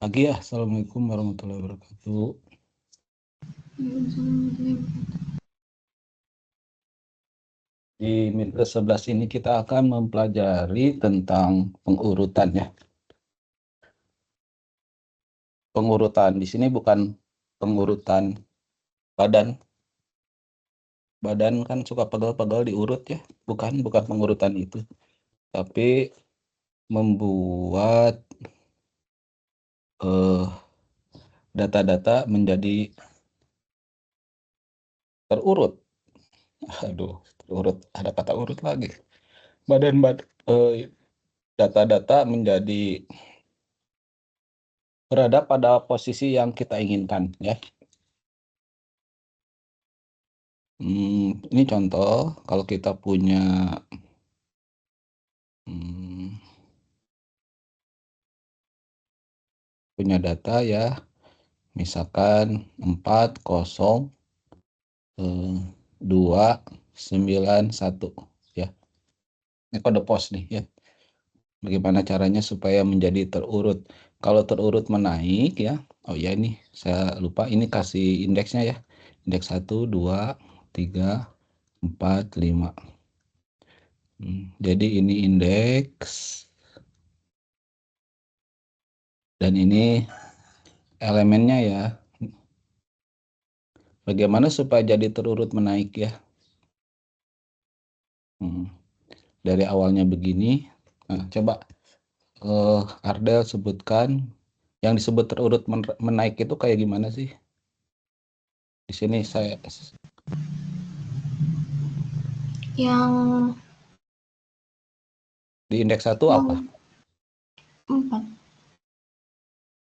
Pagi ya, Assalamualaikum warahmatullahi wabarakatuh. Di minggu 11 ini kita akan mempelajari tentang pengurutan ya. Pengurutan di sini bukan pengurutan badan. Badan kan suka pegal-pegal diurut ya. Bukan pengurutan itu. Tapi membuat data-data menjadi terurut. Aduh, terurut. Ada kata urut lagi. Data-data menjadi berada pada posisi yang kita inginkan ya. Ini contoh kalau kita punya data ya, misalkan 40291 ya. Ini kode pos nih ya. Bagaimana caranya supaya menjadi terurut? Kalau terurut menaik ya. Oh ya, ini saya lupa, ini kasih indeksnya ya. Indeks 1 2 3 4 5. Jadi ini indeks dan ini elemennya ya. Bagaimana supaya jadi terurut menaik ya? Dari awalnya begini. Nah, coba Ardel sebutkan yang disebut terurut menaik itu kayak gimana sih? Di sini saya yang di indeks 1 apa? 4.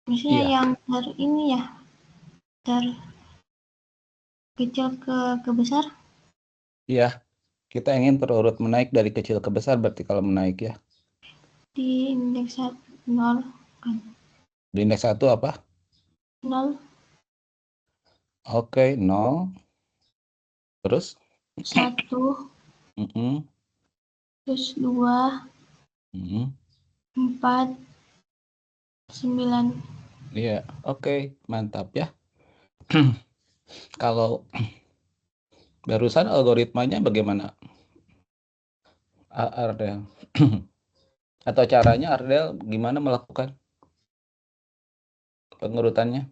Maksudnya Iya. yang ini ya, dari kecil ke besar. Iya, kita ingin terurut menaik dari kecil ke besar, berarti kalau menaik ya. Di indeks 0 kan. Di indeks 1 apa? 0, Oke, 0. Terus? 1, Mm-mm. terus 2, Mm-mm. 4, 9. Iya, oke, mantap ya. Kalau barusan algoritmanya bagaimana, Ardel? Atau caranya Ardel gimana melakukan pengurutannya?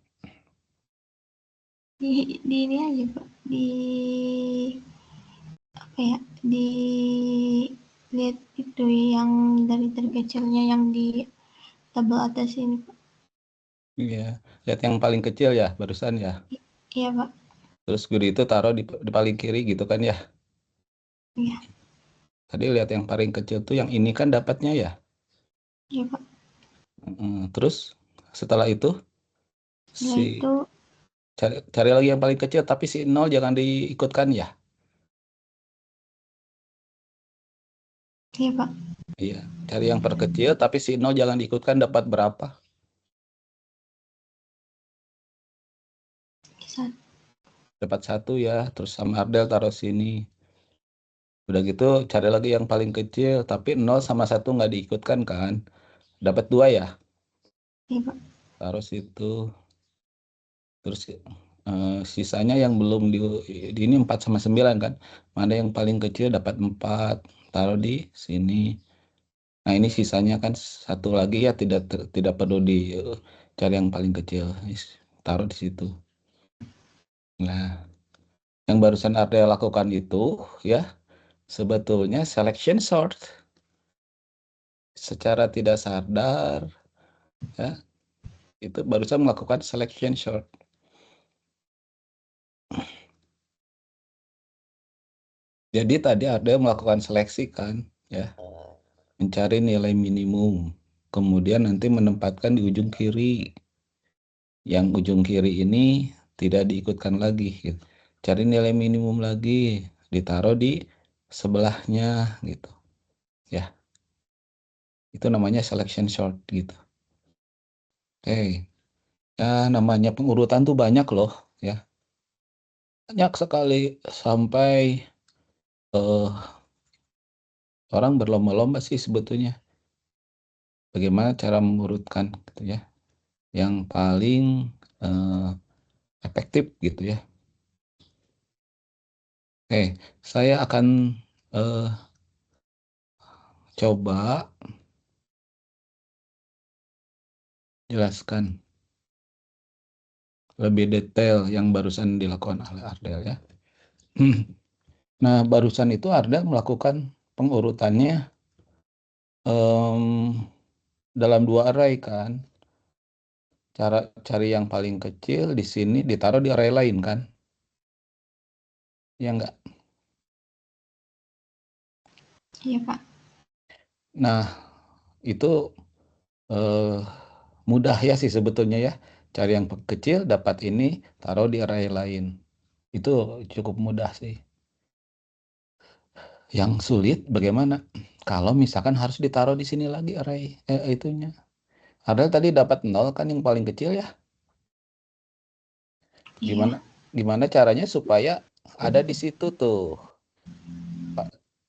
Di ini aja Pak, di apa ya, di lihat itu yang dari terkecilnya yang di tabel atas ini Pak. Iya, lihat yang paling kecil ya barusan ya. Iya Pak. Terus guru itu taruh di paling kiri gitu kan ya. Iya. Tadi lihat yang paling kecil tuh yang ini kan dapatnya ya. Iya Pak. Terus setelah itu Setelah si itu cari lagi yang paling kecil, tapi si 0 jangan diikutkan ya. iya Pak. Iya, cari yang terkecil tapi si 0 jangan diikutkan, dapat berapa? 1. Dapat 1 ya. Terus sama Ardel taruh sini. Udah gitu cari lagi yang paling kecil, tapi 0 sama 1 nggak diikutkan kan. Dapat 2 ya. Iya Pak. Taruh situ. Terus sisanya yang belum di ini 4 sama 9 kan. Mana yang paling kecil dapat 4. Taruh di sini. Nah, ini sisanya kan 1 lagi ya, tidak perlu dicari yang paling kecil. Taruh di situ. Nah, yang barusan Ardea lakukan itu ya sebetulnya selection sort. Secara tidak sadar ya, itu barusan melakukan selection sort. Jadi tadi Ardea melakukan seleksi kan ya, mencari nilai minimum, kemudian nanti menempatkan di ujung kiri. Yang ujung kiri ini tidak diikutkan lagi gitu. Cari nilai minimum lagi, ditaruh di sebelahnya gitu ya. Itu namanya selection sort gitu. Oke. Ya, namanya pengurutan tuh banyak loh ya. Banyak sekali sampai orang berlomba-lomba sih sebetulnya bagaimana cara mengurutkan gitu ya. yang paling efektif gitu ya. Oke, saya akan coba jelaskan lebih detail yang barusan dilakukan oleh Ardel ya. Nah, barusan itu Ardel melakukan pengurutannya dalam 2 array kan. Cara cari yang paling kecil di sini ditaruh di array lain kan? Ya enggak? Iya, Pak. Nah, itu mudah ya sih sebetulnya ya. Cari yang kecil dapat ini, taruh di array lain. Itu cukup mudah sih. Yang sulit bagaimana? Kalau misalkan harus ditaruh di sini lagi array itunya. Ada tadi dapat 0 kan yang paling kecil ya. Iya. Gimana caranya supaya ada di situ tuh.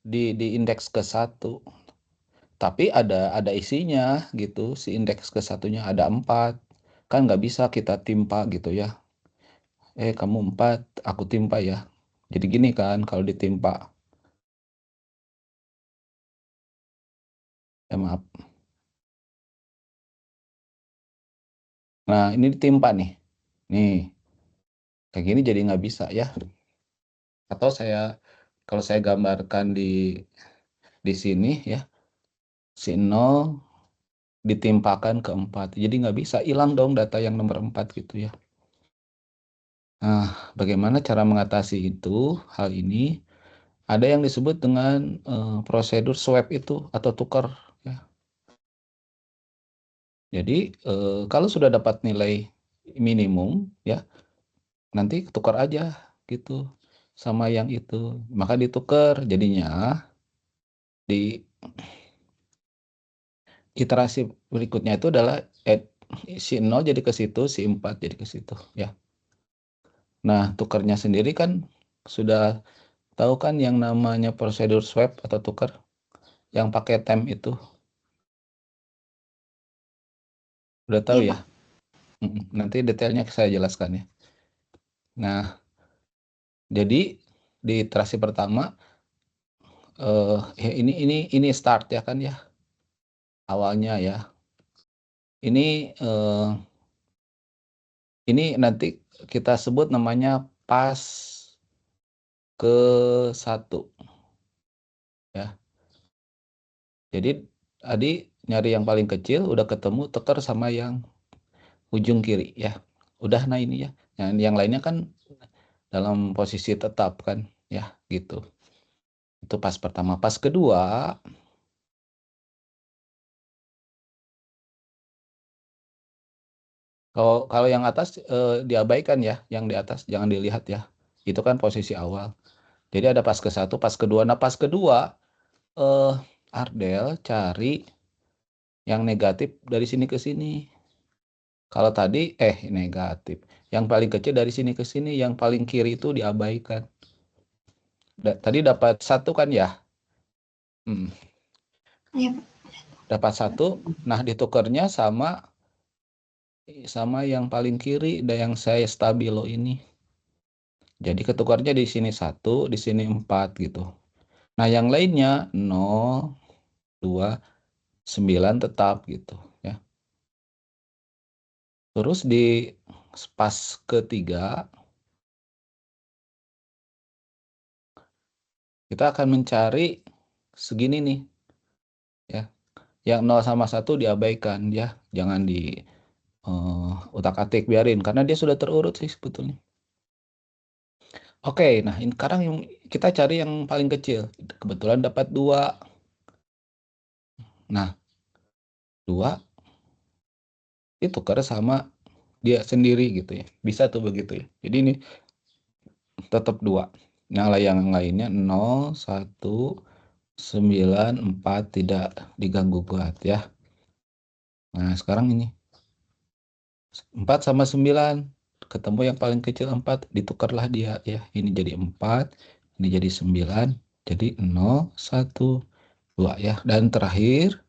Di indeks ke 1. Tapi ada isinya gitu. Si indeks ke 1-nya ada 4. Kan nggak bisa kita timpa gitu ya. Kamu 4, aku timpa ya. Jadi gini kan kalau ditimpa. Maaf. Nah, ini ditimpa nih. Nih, kayak gini jadi nggak bisa ya. Atau kalau saya gambarkan di sini ya, si 0 ditimpakan ke 4. Jadi nggak bisa, hilang dong data yang nomor 4 gitu ya. Nah, bagaimana cara mengatasi hal ini? Ada yang disebut dengan prosedur swap itu atau tukar ya. Jadi kalau sudah dapat nilai minimum ya, nanti tukar aja gitu sama yang itu. Maka ditukar jadinya di iterasi berikutnya itu adalah si 0 jadi ke situ, si 4 jadi ke situ ya. Nah, tukarnya sendiri kan sudah tahu kan yang namanya prosedur swap atau tukar yang pakai temp itu. Udah tahu Iya, ya? Pak. Nanti detailnya saya jelaskan ya. Nah, jadi di iterasi pertama ini start ya kan ya. Awalnya ya. Ini nanti kita sebut namanya pas ke 1 ya. Jadi tadi nyari yang paling kecil udah ketemu tukar sama yang ujung kiri ya. Udah nah ini ya. Yang lainnya kan dalam posisi tetap kan ya gitu. Itu pas pertama. Pas kedua, kalau yang atas diabaikan ya, yang di atas jangan dilihat ya. Itu kan posisi awal. Jadi ada pas ke 1, pas kedua. Nah, pas kedua Ardel cari yang negatif dari sini ke sini. Kalau tadi negatif. Yang paling kecil dari sini ke sini, yang paling kiri itu diabaikan. Tadi dapat 1 kan ya? Iya, Pak. Dapat 1, nah ditukernya sama yang paling kiri dan yang saya stabilo ini. Jadi ketukarnya di sini 1, di sini 4 gitu. Nah, yang lainnya 0, 2, 9 tetap gitu ya. Terus di pas ketiga kita akan mencari segini nih ya. Yang 0 sama 1 diabaikan ya. Jangan di utak-atik biarin karena dia sudah terurut sih sebetulnya. Oke, nah ini sekarang kita cari yang paling kecil. Kebetulan dapat 2. Nah, 2 ditukar sama dia sendiri gitu ya. Bisa tuh begitu ya. Jadi ini tetap 2. Nah, yang lainnya 0, 1, 9, 4 tidak diganggu gugat ya. Nah, sekarang ini 4 sama 9 ketemu yang paling kecil 4, ditukarlah dia ya. Ini jadi 4, ini jadi 9, jadi 0, 1, 2 ya. Dan terakhir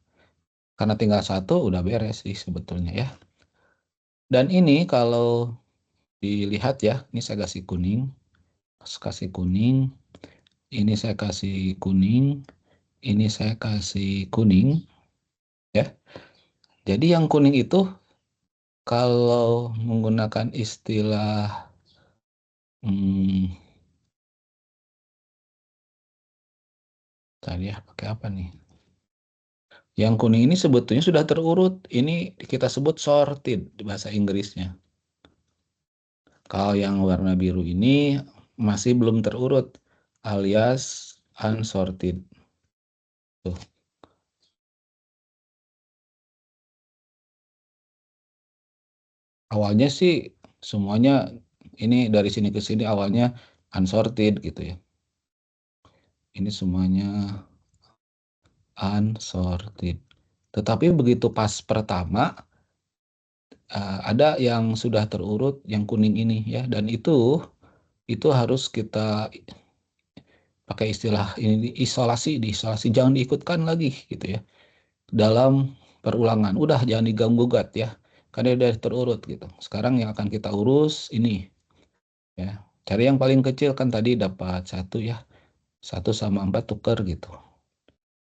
karena tinggal 1 udah beres sih sebetulnya ya. Dan ini kalau dilihat ya, ini saya kasih kuning, ini saya kasih kuning, ini saya kasih kuning, ya. Jadi yang kuning itu kalau menggunakan istilah tadi ya pakai apa nih? Yang kuning ini sebetulnya sudah terurut. Ini kita sebut sorted di bahasa Inggrisnya. Kalau yang warna biru ini masih belum terurut alias unsorted. Tuh. Awalnya sih semuanya ini dari sini ke sini awalnya unsorted gitu ya. Ini semuanya unsorted. Tetapi begitu pas pertama ada yang sudah terurut yang kuning ini ya, dan itu harus kita pakai istilah ini diisolasi, jangan diikutkan lagi gitu ya dalam perulangan. Udah jangan diganggu-gugat ya, karena dia udah terurut gitu. Sekarang yang akan kita urus ini ya. Cari yang paling kecil, kan tadi dapat 1 ya. 1 sama 4 tuker gitu.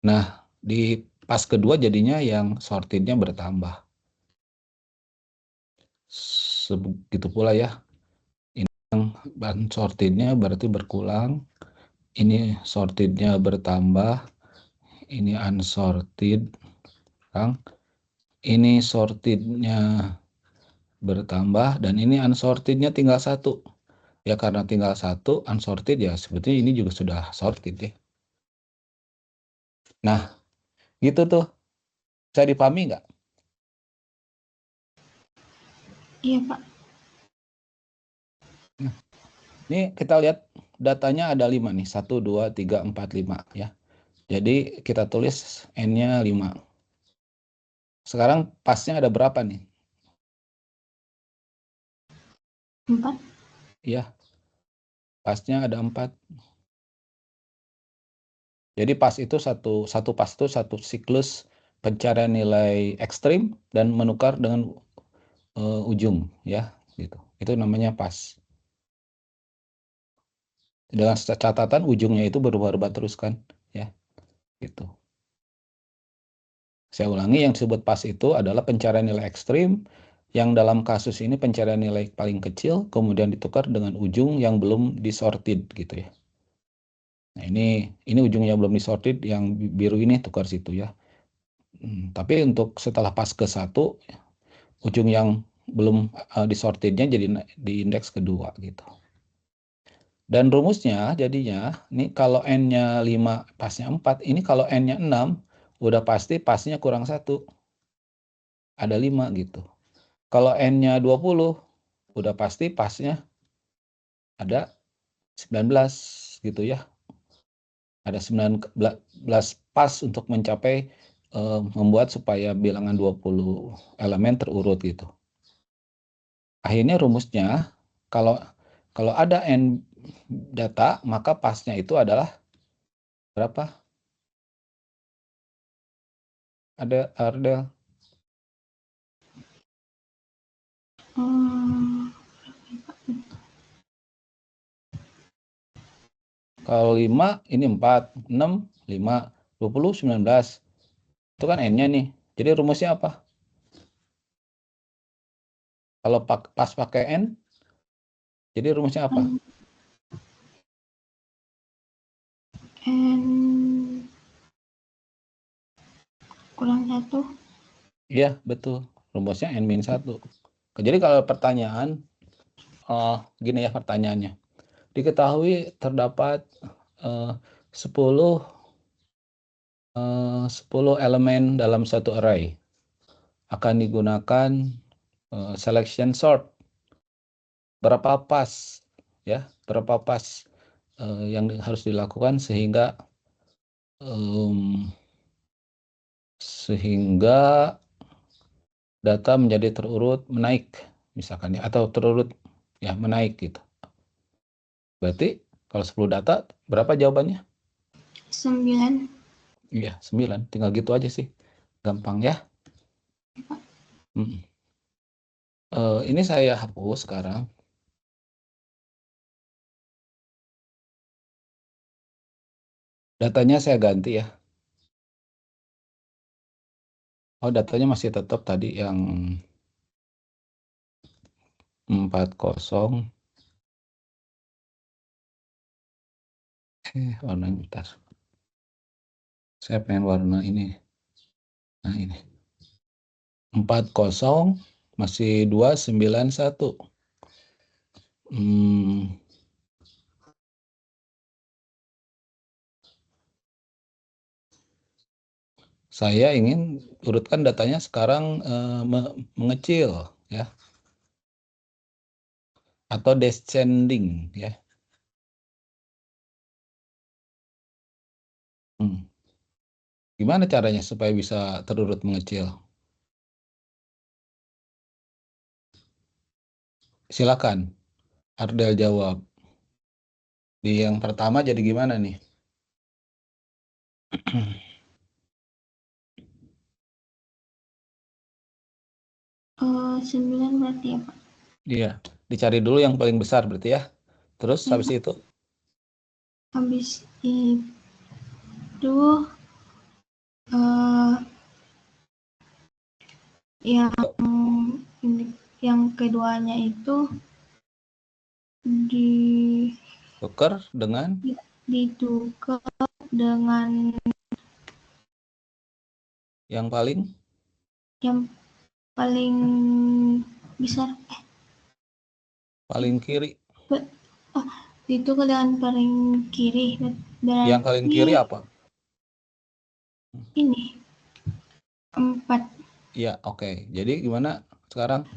Nah, di pas kedua jadinya yang sortednya bertambah. Sebegitu pula ya. Ini yang sortednya berarti berkurang. Ini sortednya bertambah. Ini unsorted. Ini sortednya bertambah. Dan ini unsortednya tinggal 1. Ya karena tinggal 1 unsorted ya sebetulnya ini juga sudah sorted ya. Nah, gitu tuh. Saya dipahami nggak? Iya, Pak. Nah, ini kita lihat datanya ada 5 nih. 1, 2, 3, 4, 5 ya. Jadi kita tulis N-nya 5. Sekarang pasnya ada berapa nih? 4. Ya, pasnya ada 4. Jadi pas itu satu pas itu satu siklus pencarian nilai ekstrim dan menukar dengan ujung ya, gitu. Itu namanya pas. Dengan catatan ujungnya itu berubah-ubah terus kan, ya, gitu. Saya ulangi, yang disebut pas itu adalah pencarian nilai ekstrim yang dalam kasus ini pencarian nilai paling kecil kemudian ditukar dengan ujung yang belum disorted gitu ya. Nah, ini ujungnya belum disorted, yang biru ini tukar situ ya. Tapi untuk setelah pas ke 1, ujung yang belum disortednya jadi di indeks kedua gitu. Dan rumusnya jadinya, ini kalau N-nya 5, pasnya 4. Ini kalau N-nya 6, udah pasti pasnya kurang 1. Ada 5 gitu. Kalau N-nya 20, udah pasti pasnya ada 19 gitu ya. Ada 19 pas untuk mencapai membuat supaya bilangan 20 elemen terurut gitu. Akhirnya rumusnya, kalau ada N data, maka pasnya itu adalah berapa? Ada Ardel? Kalau 5, ini 4, 6, 5, 20, 19. Itu kan N-nya nih. Jadi rumusnya apa? Kalau pas pakai N, jadi rumusnya apa? N kurang 1. Iya, betul. Rumusnya N-1. Jadi kalau pertanyaan, gini ya pertanyaannya. Diketahui terdapat 10 elemen dalam satu array. Akan digunakan selection sort. Berapa pas ya? Berapa pas yang harus dilakukan sehingga data menjadi terurut menaik misalkan ya, atau terurut ya menaik gitu. Berarti kalau 10 data berapa jawabannya? 9. Iya, 9. Tinggal gitu aja sih. Gampang ya. Ini saya hapus sekarang. Datanya saya ganti ya. Oh, datanya masih tetap tadi yang 40. Warnanya bentar. Saya pengen warna ini. Nah, ini. 40 masih 291. Saya ingin urutkan datanya sekarang mengecil ya, atau descending ya. Gimana caranya supaya bisa terurut mengecil? Silakan, Ardel jawab. Di yang pertama jadi gimana nih? 9 berarti ya, Pak? Iya, dicari dulu yang paling besar berarti ya. Terus Ya, habis Pak. itu Habis itu eh, yang keduanya itu tuker dengan ditukar dengan yang paling yang paling besar. kiri. Ditukar dengan paling kiri. Yang paling Berarti kiri apa? ini 4. Iya, oke. Jadi gimana sekarang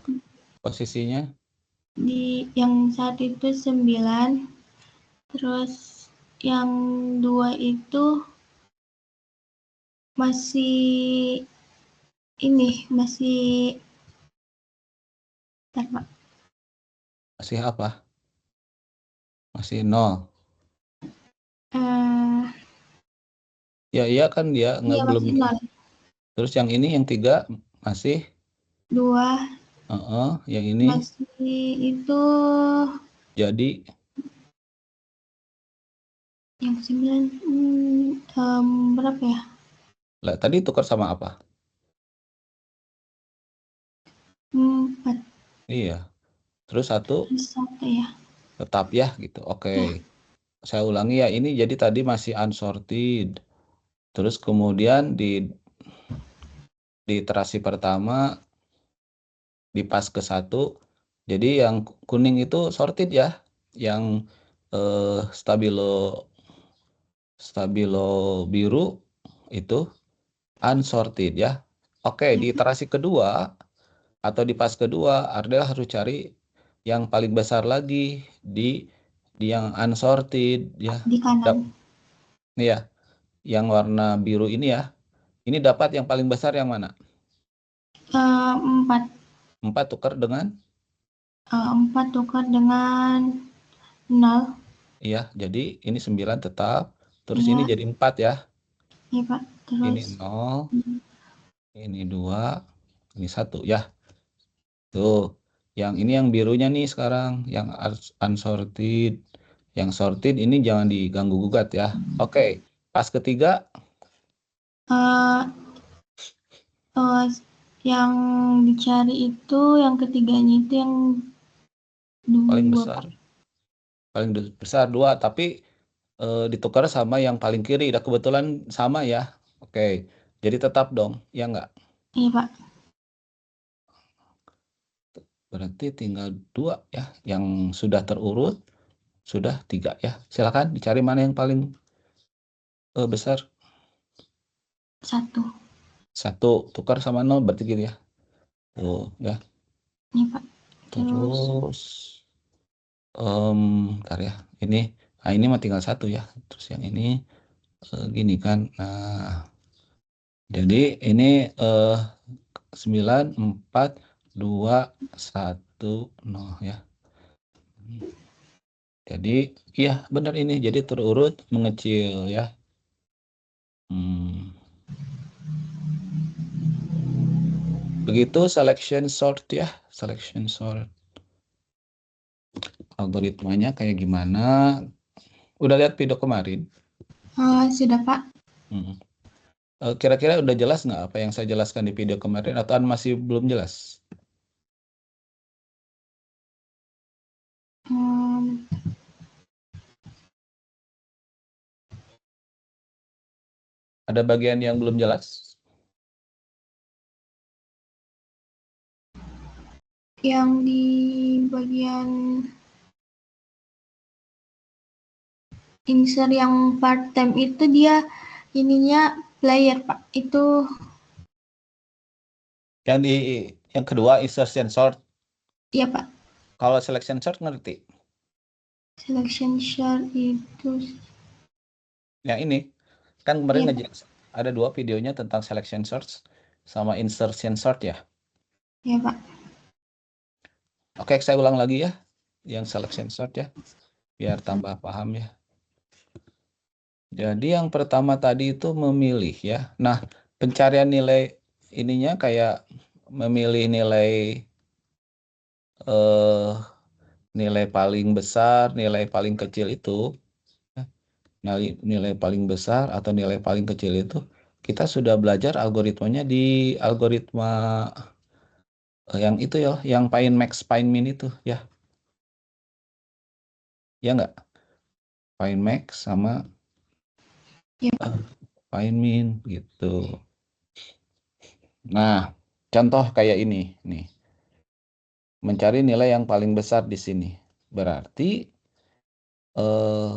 posisinya? Di yang satu itu 9, terus yang 2 itu masih masih bentar, Pak. Masih apa? Masih 0. Ya, iya kan dia nggak Iya, belum. masih 0. Terus yang ini yang 3 masih 2 yang ini masih itu jadi yang 9 berapa ya? lah tadi tukar sama apa? 4 Iya. Terus 1 plus 1 ya. tetap ya gitu. Oke. Ya, Saya ulangi ya, ini jadi tadi masih unsorted. Terus kemudian di iterasi pertama di pas ke 1. Jadi yang kuning itu sorted ya. Yang stabilo biru itu unsorted ya. Oke, ya, di Pak. iterasi kedua atau di pas kedua, Ardel harus cari yang paling besar lagi di yang unsorted ya. Di kanan. Ya, yang warna biru ini ya. Ini dapat yang paling besar yang mana? 4. 4 tukar dengan? 4 tukar dengan 0. Iya, jadi ini 9 tetap. Terus ini Ya, jadi 4 ya. ya, Pak. Ini Terus 0, ini 2, ini 1 ya. Tuh, yang ini yang birunya nih sekarang, yang unsorted. Yang sorted ini jangan diganggu gugat ya. Oke, pas ketiga uh, uh, yang dicari itu yang ketiganya itu yang paling 2, besar. Pak. Paling besar 2, tapi ditukar sama yang paling kiri. Udah kebetulan sama ya. Oke, jadi tetap dong, ya enggak? Iya, Pak. Berarti tinggal 2 ya, yang sudah terurut, sudah 3 ya. Silakan dicari mana yang paling besar. 1. 1 tukar sama 0 berarti gini ya. Tuh ya. Iya, Pak. Terus Terus ntar ya. Ini mah tinggal 1 ya. Terus yang ini gini kan. Nah, jadi ini 9, 4, 2, 1, 0 ya. Jadi iya benar ini. Jadi terurut mengecil ya. Begitu selection sort ya, selection sort. Algoritmanya kayak gimana? Udah lihat video kemarin? Sudah, Pak. Kira-kira udah jelas nggak apa yang saya jelaskan di video kemarin atau masih belum jelas? Ada bagian yang belum jelas? Yang di bagian insert yang part time itu dia ininya player, Pak. Itu Yang kedua insertion sort. ya, Pak. Kalau selection sort ngerti? Selection sort itu Yang ini kan kemarin ya, Pak. ada 2 videonya tentang selection sort sama insertion sort ya. Ya, Pak. Oke, saya ulang lagi ya, yang selection sort ya, biar tambah paham ya. Jadi yang pertama tadi itu memilih ya. Nah, pencarian nilai ininya kayak memilih nilai nilai paling besar, nilai paling kecil itu, nilai paling besar atau nilai paling kecil itu, kita sudah belajar algoritmanya di algoritma yang itu ya, yang find max, find min itu ya. Ya nggak? Find max sama Ya, find min gitu. Nah, contoh kayak ini nih. Mencari nilai yang paling besar di sini. Berarti eh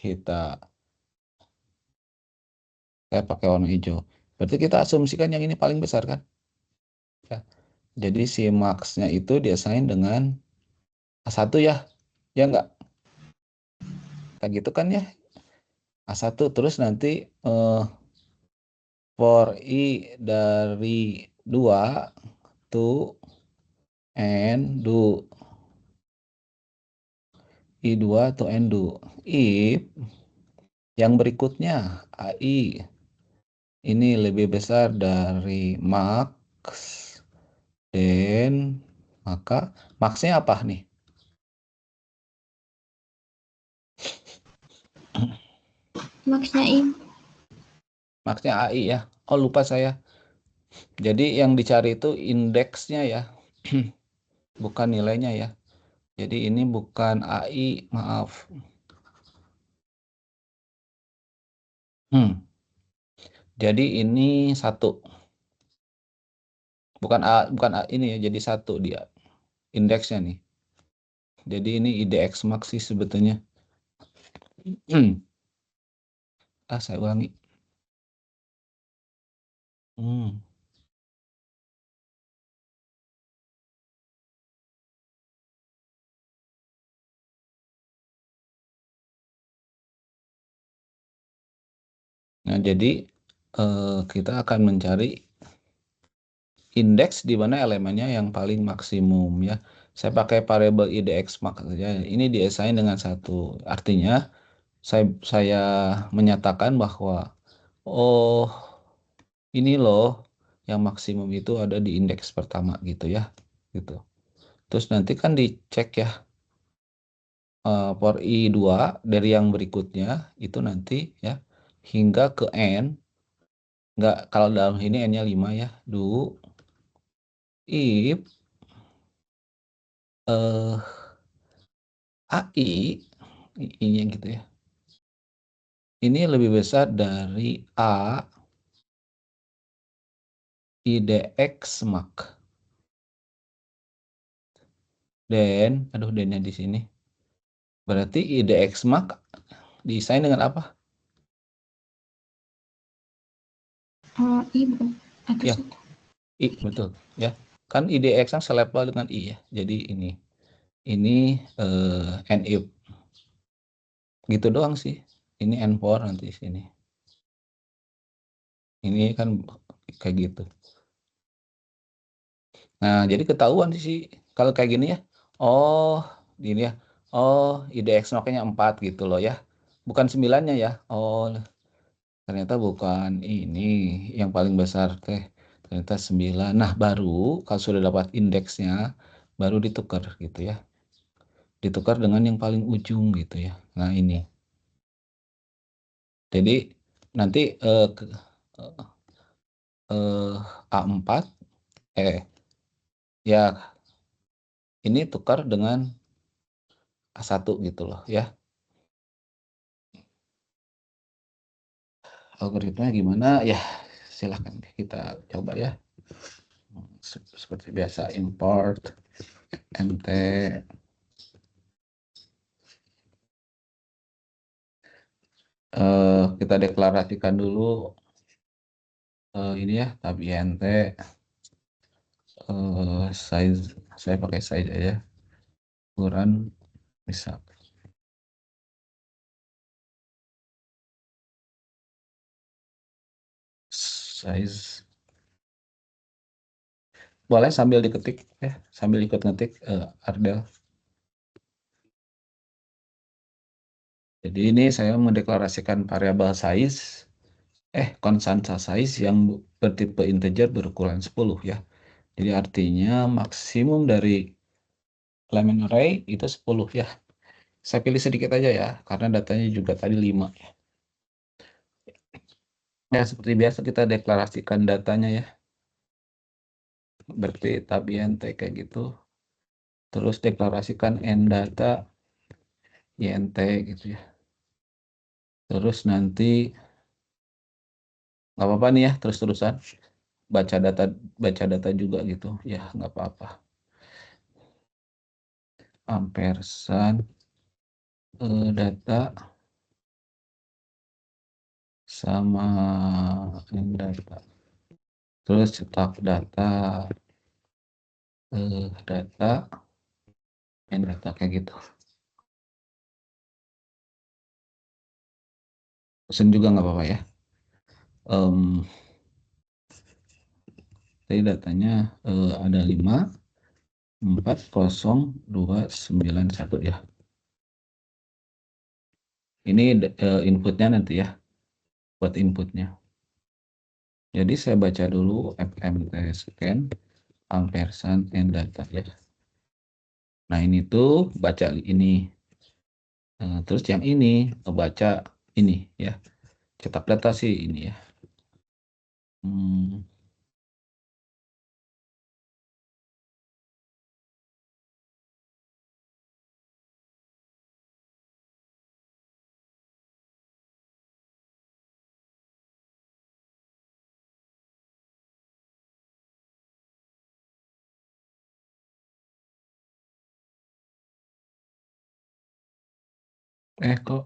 kita pakai warna hijau. Berarti kita asumsikan yang ini paling besar kan? Ya. Jadi si max-nya itu diasain dengan A1 ya. Ya enggak? Kayak gitu kan ya. A1 terus nanti for i dari 2 to n do i2 to n do if yang berikutnya AI ini lebih besar dari max, dan maka maxnya apa nih? maxnya ini. Maxnya AI ya. Oh lupa saya. Jadi yang dicari itu indeksnya ya, bukan nilainya ya. Jadi ini bukan AI, maaf. Jadi ini 1. Bukan A ini ya, jadi 1 dia. Indeksnya nih. Jadi ini IDX max sih sebetulnya. Saya ulangi. Nah, jadi kita akan mencari indeks di mana elemennya yang paling maksimum ya. Saya pakai variabel IDX max saja. Ini diassign dengan 1. Artinya saya menyatakan bahwa oh ini loh yang maksimum itu ada di indeks pertama gitu ya. Gitu. Terus nanti kan dicek ya for i2 dari yang berikutnya itu nanti ya hingga ke n. Enggak, kalau dalam ini n-nya 5 ya. Do if AI I-nya gitu ya. Ini lebih besar dari A IDX max. Dan aduh dan-nya di sini. Berarti IDX max desain dengan apa? I bukan atau Ya, 1. I betul ya. Kan IDX kan selevel dengan I ya. Jadi ini n if. Gitu doang sih. Ini n4 nanti sini. Ini kan kayak gitu. Nah, jadi ketahuan sih kalau kayak gini ya. Oh, gini ya. Oh, IDX max-nya 4 gitu loh ya. bukan 9-nya ya. Oh, ternyata bukan ini yang paling besar teh. Ternyata 9. Nah, baru kalau sudah dapat indeksnya, baru ditukar gitu ya. Ditukar dengan yang paling ujung gitu ya. Nah, ini. Jadi nanti A4 ya ini tukar dengan A1 gitu loh ya. Algoritmanya gimana? Ya, silahkan kita coba ya. Seperti biasa import nt kita deklarasikan dulu ini ya tab int size, saya pakai size aja, ukuran misal size, boleh sambil diketik ya, sambil ikut ngetik Ardel. Jadi ini saya mendeklarasikan variabel size konstanta size yang bertipe integer berukuran 10 ya. Jadi artinya maksimum dari elemen array itu 10 ya. Saya pilih sedikit aja ya, karena datanya juga tadi 5 ya. Ya, seperti biasa kita deklarasikan datanya ya. Berarti tab int kayak gitu. Terus deklarasikan ndata int gitu ya. Terus nanti nggak apa-apa nih ya, terus-terusan baca data juga gitu. Ya, nggak apa-apa. Ampersand data sama data. Terus cetak data data data kayak gitu. Pesen juga nggak apa-apa ya. Jadi datanya ada 5, 4, 0, 2, 9, 1 ya. Ini inputnya nanti ya, buat inputnya. Jadi saya baca dulu fmt scan ampersand data ya. Nah ini tuh baca ini. Terus yang ini baca ini ya. Cetak data sih ini ya. Kok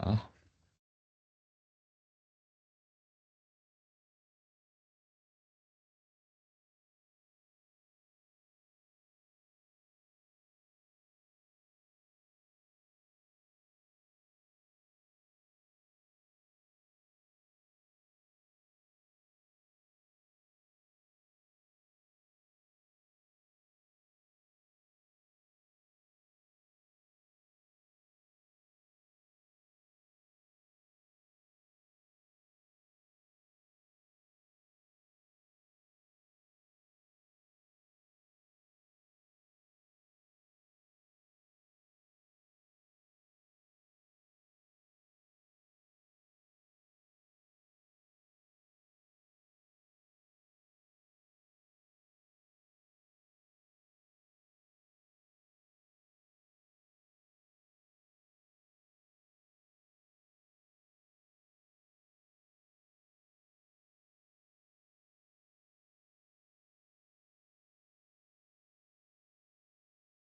ah,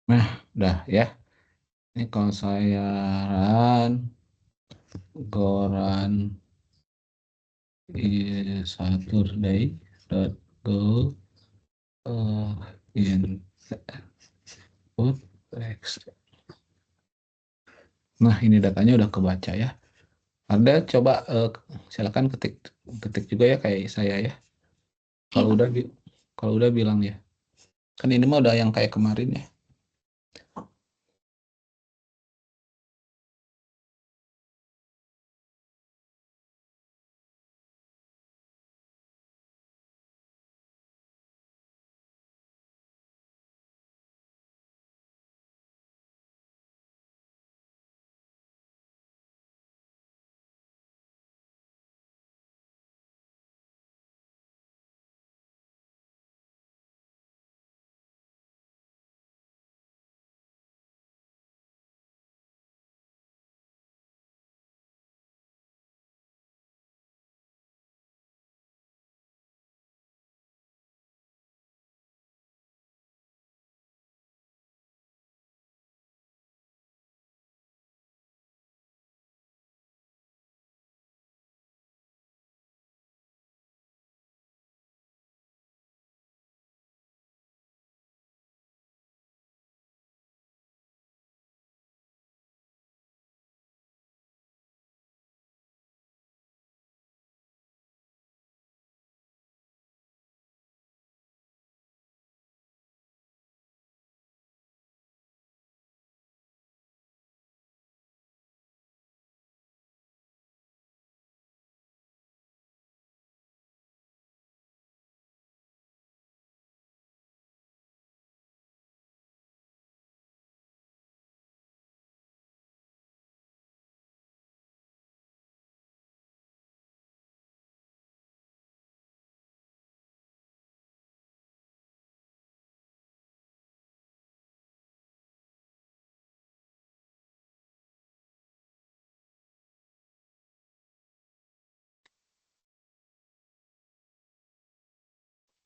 nah udah ya. Ini kalau saya goran saturday.go input text. Nah ini datanya udah kebaca ya. Anda coba silakan ketik ketik juga ya kayak saya ya. Kalau Iya, Pak. udah kalau udah bilang ya. Kan ini mah udah yang kayak kemarin ya.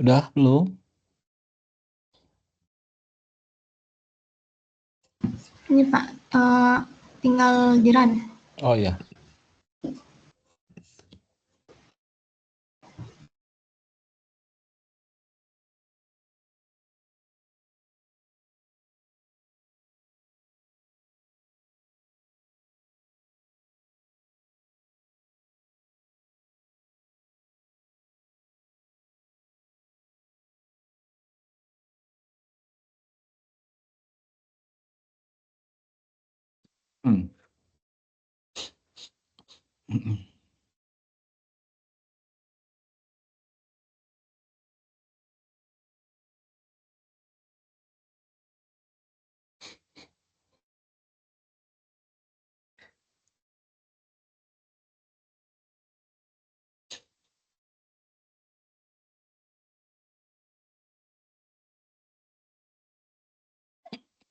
Udah belum? Ini, Pak, tinggal jiran. Oh ya. Hmm.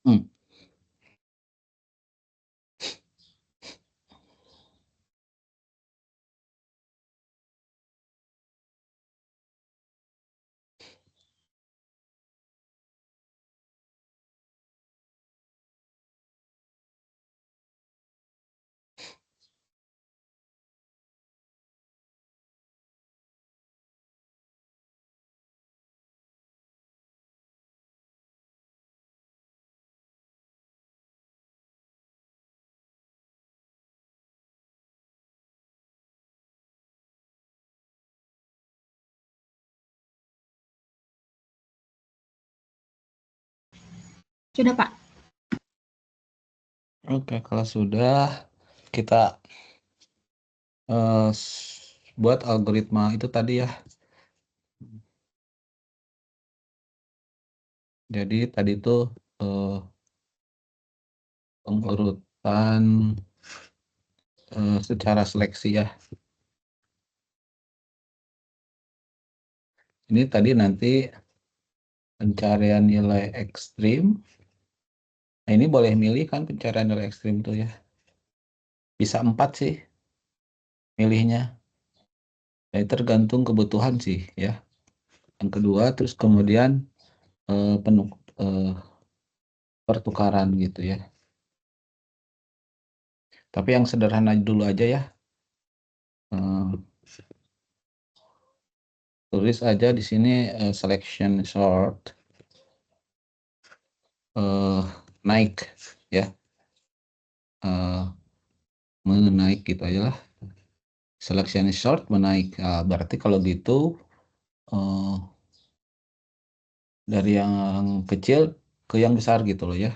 Hmm. Sudah, Pak. Oke, kalau sudah kita buat algoritma itu tadi ya. Jadi tadi tuh pengurutan secara seleksi ya. Ini tadi nanti pencarian nilai ekstrim. Nah, ini boleh milih kan pencarian nilai ekstrim tuh ya. Bisa 4 sih milihnya. Jadi tergantung kebutuhan sih ya. Yang kedua terus kemudian penuh pertukaran gitu ya. Tapi yang sederhana dulu aja ya. Eh, tulis aja di sini selection sort naik ya. Menaik gitu aja lah. Selection sort menaik. Nah, berarti kalau gitu dari yang kecil ke yang besar gitu loh ya.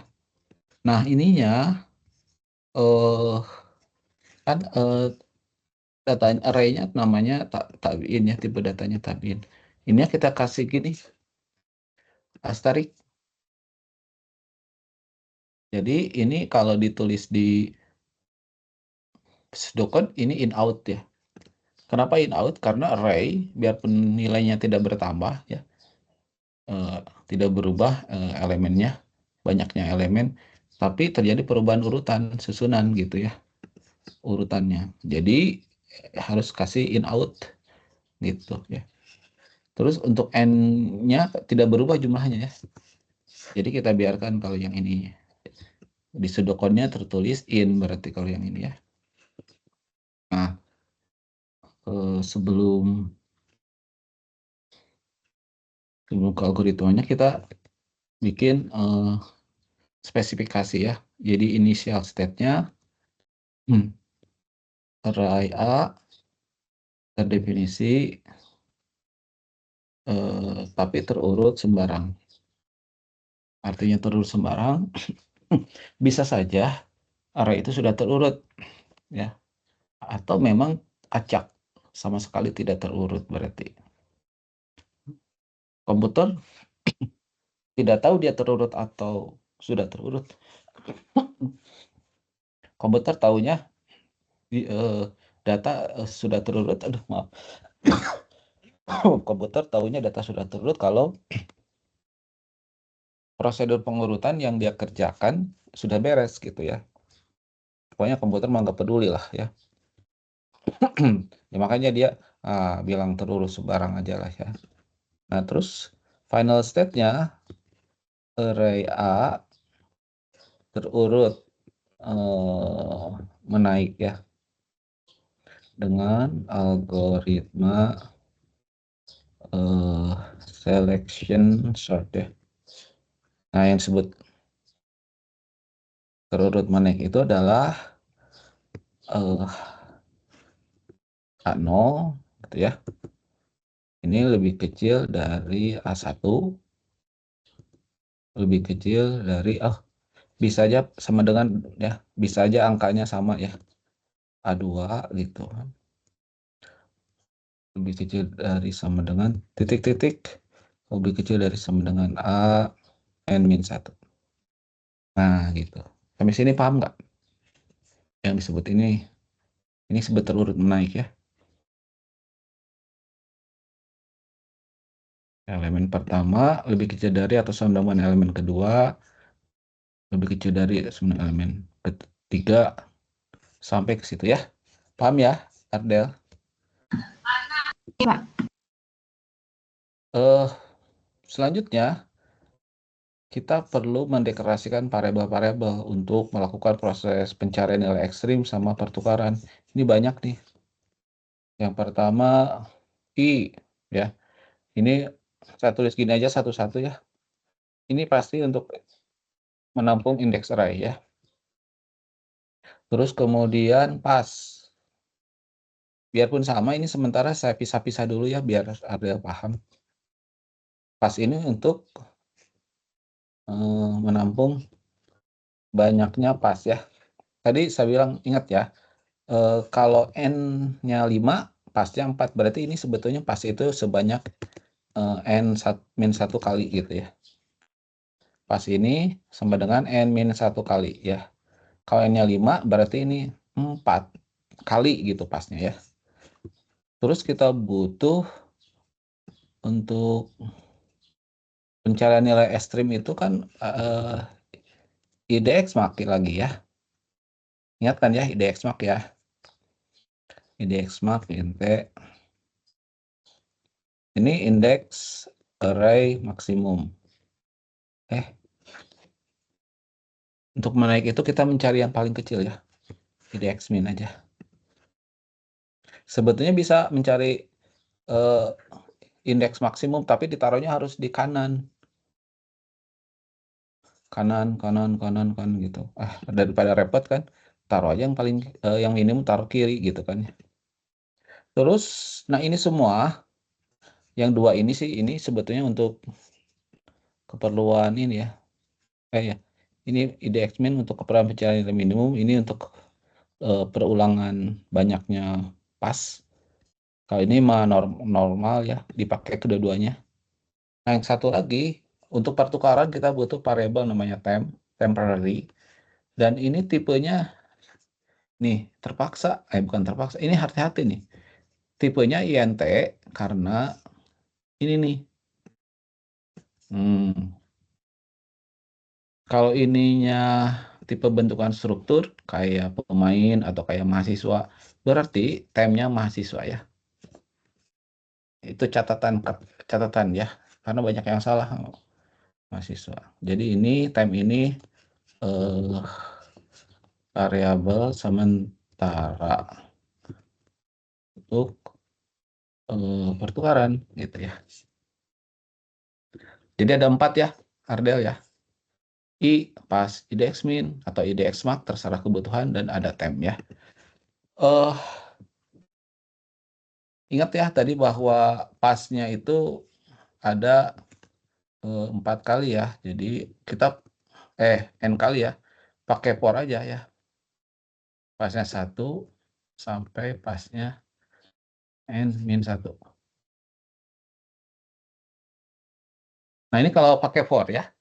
Nah, ininya kan data array-nya namanya tabin ya, tipe datanya tabin. Ini kita kasih gini, asterisk. Jadi ini kalau ditulis di pseudocode ini in out ya. Kenapa in out? Karena array biarpun nilainya tidak bertambah ya, tidak berubah elemennya, banyaknya elemen, tapi terjadi perubahan urutan susunan gitu ya, urutannya. Jadi harus kasih in out gitu ya. Terus untuk n-nya tidak berubah jumlahnya ya. Jadi kita biarkan kalau yang ini. Di pseudocode-nya tertulis in berarti kalau yang ini ya. Nah, sebelum ke algoritmanya kita bikin spesifikasi ya. Jadi initial state-nya array A terdefinisi tapi terurut sembarang. Artinya terurut sembarang bisa saja array itu sudah terurut ya, atau memang acak sama sekali tidak terurut. Berarti komputer tidak tahu dia terurut atau sudah terurut. Komputer tahunya data sudah terurut. Aduh, maaf. Komputer tahunya data sudah terurut kalau prosedur pengurutan yang dia kerjakan sudah beres gitu ya. Pokoknya komputer mah nggak peduli lah ya. Ya makanya dia bilang terurut sembarang aja lah ya. Nah terus final state-nya array A terurut menaik ya dengan algoritma selection sort ya. Nah yang disebut terurut menaik itu adalah A0 gitu ya. Ini lebih kecil dari A1, lebih kecil dari bisa aja sama dengan ya, bisa aja angkanya sama ya, A2 gitu kan. Lebih kecil dari sama dengan titik-titik, lebih kecil dari sama dengan A n-1. Nah gitu. Sampai sini paham nggak? Yang disebut ini sebut terurut menaik ya. Elemen pertama lebih kecil dari atau sama dengan elemen kedua, lebih kecil dari sama dengan elemen ketiga, sampai ke situ ya. Paham ya, Ardel? Iya, Pak. Selanjutnya kita perlu mendeklarasikan variabel-variabel untuk melakukan proses pencarian nilai ekstrim sama pertukaran. Ini banyak nih. Yang pertama I ya. Ini saya tulis gini aja satu-satu ya. Ini pasti untuk menampung indeks array ya. Terus kemudian pas. Biarpun sama ini sementara saya pisah-pisah dulu ya biar ada paham. Pas ini untuk menampung banyaknya pas ya. Tadi saya bilang ingat ya. Kalau n-nya 5, pasnya 4. Berarti ini sebetulnya pas itu sebanyak n-1 kali gitu ya. Pas ini sama dengan n-1 kali ya. Kalau n-nya 5, berarti ini 4 kali gitu pasnya ya. Terus kita butuh untuk pencarian nilai ekstrim itu kan IDX makin lagi ya. Ingat kan ya IDX mak ya. IDX mak int. Ini indeks array maksimum. Untuk menaik itu kita mencari yang paling kecil ya. IDX min aja. Sebetulnya bisa mencari indeks maksimum tapi ditaruhnya harus di kanan. Kanan gitu. Daripada repot kan, taruh aja yang paling yang minimum taruh kiri gitu kan. Terus, nah ini semua, yang dua ini sih, ini sebetulnya untuk keperluan ini ya. Ya. Ini IDX min untuk keperluan pencarian nilai minimum, ini untuk perulangan banyaknya pas. Kalau ini mah normal ya, dipakai kedua-duanya. Nah, yang satu lagi, untuk pertukaran kita butuh variabel namanya temporary. Dan ini tipenya, nih, terpaksa, bukan terpaksa, ini hati-hati nih. Tipenya INT karena ini nih. Kalau ininya tipe bentukan struktur, kayak pemain atau kayak mahasiswa, berarti temnya mahasiswa ya. Itu catatan ya, karena banyak yang salah mahasiswa. Jadi ini time ini variabel sementara untuk pertukaran gitu ya. Jadi ada 4 ya, Ardel ya. I pas IDX min atau IDX max terserah kebutuhan dan ada time ya. Ingat ya tadi bahwa pasnya itu ada 4 kali ya. Jadi kita n kali ya. Pakai for aja ya. Pasnya 1 sampai pasnya n-1. Nah, ini kalau pakai for ya.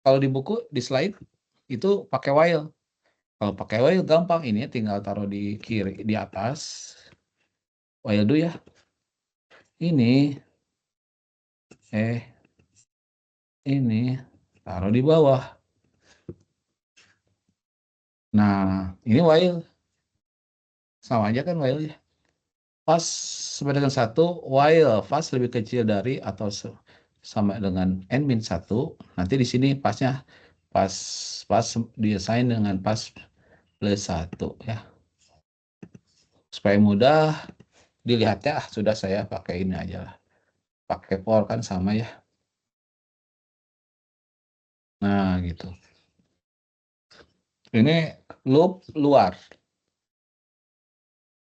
Kalau di buku, di slide, itu pakai while. Kalau pakai while gampang, ini tinggal taruh di kiri, di atas. While do ya. Ini, ini, taruh di bawah. Nah, ini while. Sama aja kan while ya. Pas sama dengan 1, while pas lebih kecil dari atau sama dengan n-1, nanti di sini pasnya pas diassign dengan pas plus 1 ya. Supaya mudah dilihatnya, sudah saya pakai ini aja lah. Pakai for kan sama ya. Nah, gitu. Ini loop luar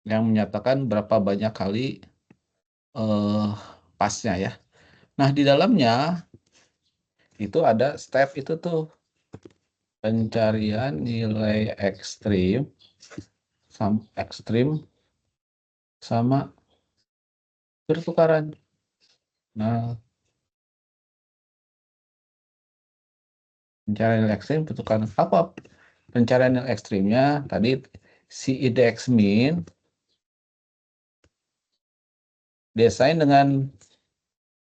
yang menyatakan berapa banyak kali pasnya ya. Nah, di dalamnya itu ada step itu tuh, pencarian nilai ekstrim sama pertukaran. Nah, pencarian nilai ekstrim, pertukaran apa? Pencarian nilai ekstrimnya tadi si IDX min desain dengan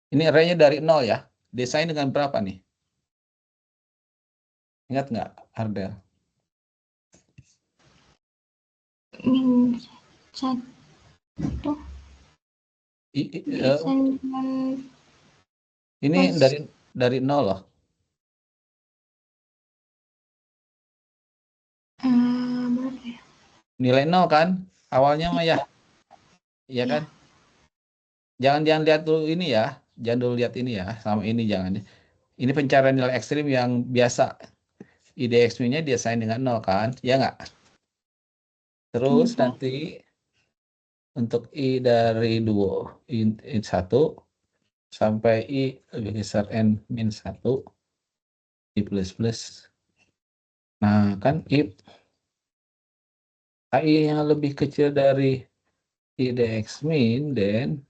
ini arraynya dari 0 ya. Desain dengan berapa nih? Ingat nggak, Ardel? -1 desain dengan Ini pas dari 0 loh. berapa ya? Nilai 0 kan? Awalnya mah ya. Iya Ya. kan? Jangan lihat dulu ini ya. Jangan dulu lihat ini ya. Sama ini jangan. Ini pencarian nilai ekstrim yang biasa. IDX min-nya desain dengan 0 kan? Ya nggak? Terus Iya, Pak. nanti untuk I dari 2, I1 sampai I lebih besar n-1, I plus. Nah, kan if AI yang lebih kecil dari IDX min, then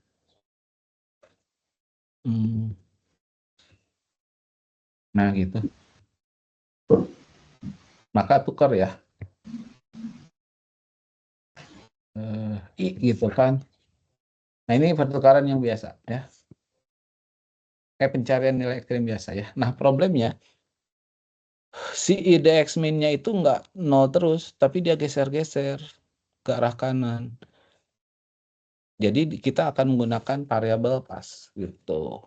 nah gitu. Maka tukar ya. I gitu kan. Nah, ini pertukaran yang biasa ya. Kayak pencarian nilai ekstrim biasa ya. Nah, problemnya si IDX min-nya itu nggak 0 terus, tapi dia geser-geser ke arah kanan. Jadi kita akan menggunakan variabel pas gitu.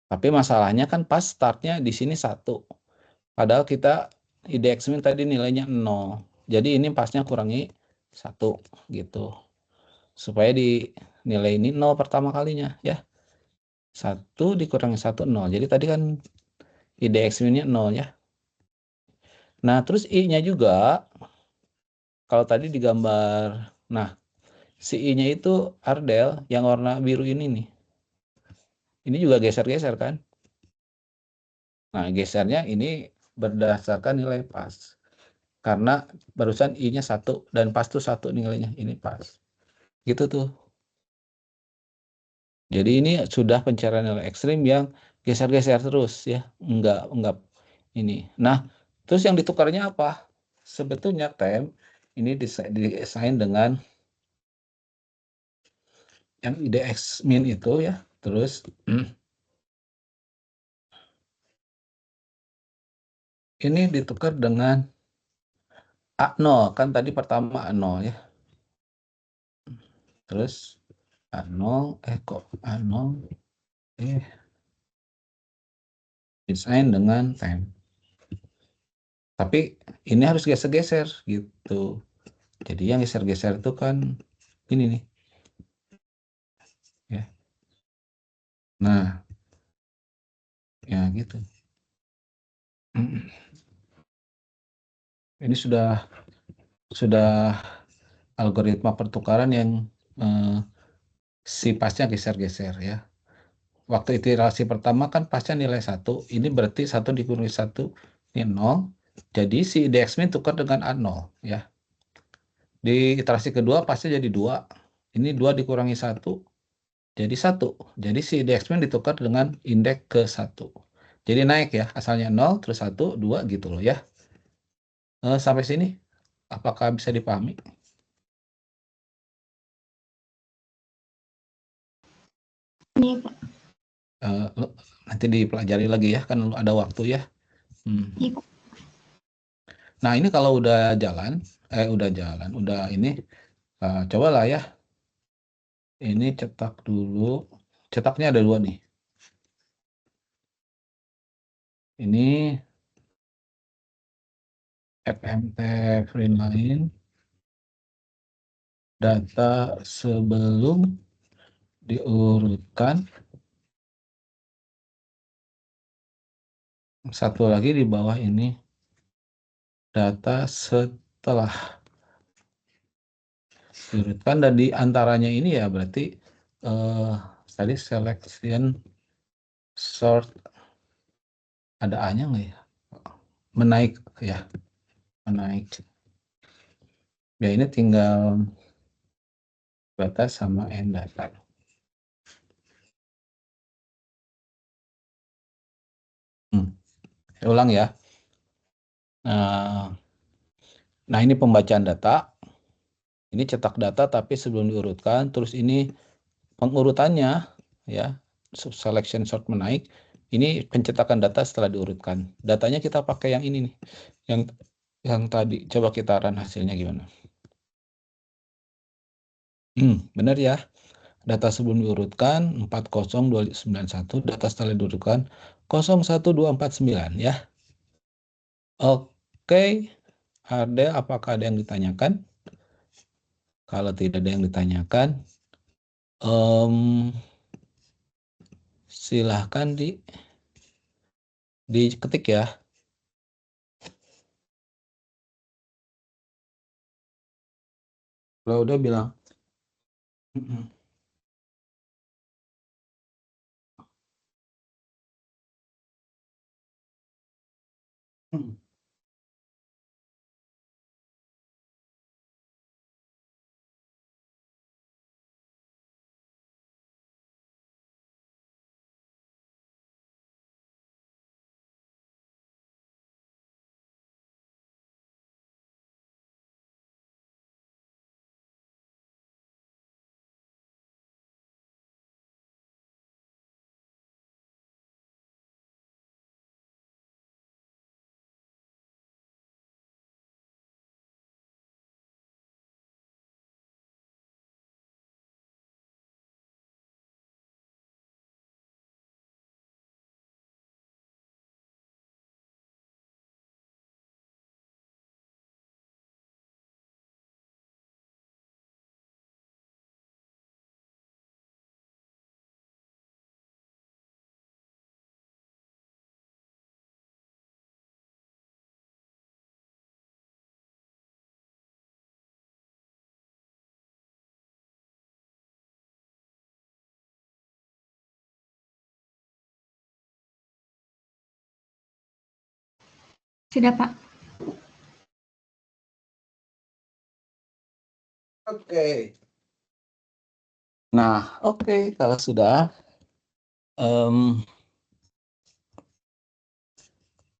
Tapi masalahnya kan pas startnya di sini 1. Padahal kita IDX min tadi nilainya 0. Jadi ini pasnya kurangi 1 gitu. Supaya di nilai ini 0 pertama kalinya ya. 1 dikurangi 1, 0. Jadi tadi kan IDX min-nya 0 ya. Nah, terus I-nya juga kalau tadi digambar, nah Si I-nya itu Ardel yang warna biru ini nih. Ini juga geser-geser kan? Nah, gesernya ini berdasarkan nilai pas. Karena barusan I-nya 1 dan pas tuh 1 nilainya. Ini pas. Gitu tuh. Jadi ini sudah pencarian nilai ekstrim yang geser-geser terus ya. Enggak ini. Nah, terus yang ditukarnya apa? Sebetulnya tem ini didesain dengan yang IDX min itu ya. Terus ini ditukar dengan A0 kan tadi pertama A0 ya. Terus A0 kok A0 desain dengan tem. Tapi ini harus geser-geser gitu. Jadi yang geser-geser itu kan ini nih ya. Nah, ya gitu. Ini sudah algoritma pertukaran yang eh, si pasnya geser-geser ya. Waktu iterasi pertama kan pasnya nilai 1, ini berarti 1 dikurangi 1, ini 0. Jadi si DX-min tukar dengan A0 ya. Di iterasi kedua pasnya jadi 2. Ini 2 dikurangi 1, jadi 1. Jadi si DX-min ditukar dengan indeks ke 1. Jadi naik ya, asalnya 0, terus 1, 2 gitu loh ya. Sampai sini, apakah bisa dipahami? Iya, Pak. Nanti dipelajari lagi ya, kan ada waktu ya. Iya, Pak. Nah ini kalau udah jalan, udah ini, cobalah ya. Ini cetak dulu. Cetaknya ada 2 nih. Ini FMT Freeline data sebelum diurutkan. Satu lagi di bawah ini data setelah diurutkan, dan di antaranya ini ya berarti tadi selection sort ada A-nya nggak ya? Menaik ya, menaik. Ya ini tinggal batas sama end data. Saya ulang ya. Nah ini pembacaan data. Ini cetak data tapi sebelum diurutkan. Terus ini pengurutannya ya, selection sort menaik. Ini pencetakan data setelah diurutkan. Datanya kita pakai yang ini nih, yang tadi. Coba kita run hasilnya gimana. Benar ya. Data sebelum diurutkan 40291, data setelah diurutkan 01249 ya. Oke, apakah ada yang ditanyakan? Kalau tidak ada yang ditanyakan, silahkan diketik ya. Kalau udah bilang. Sudah, Pak. Oke. Nah, oke, kalau sudah,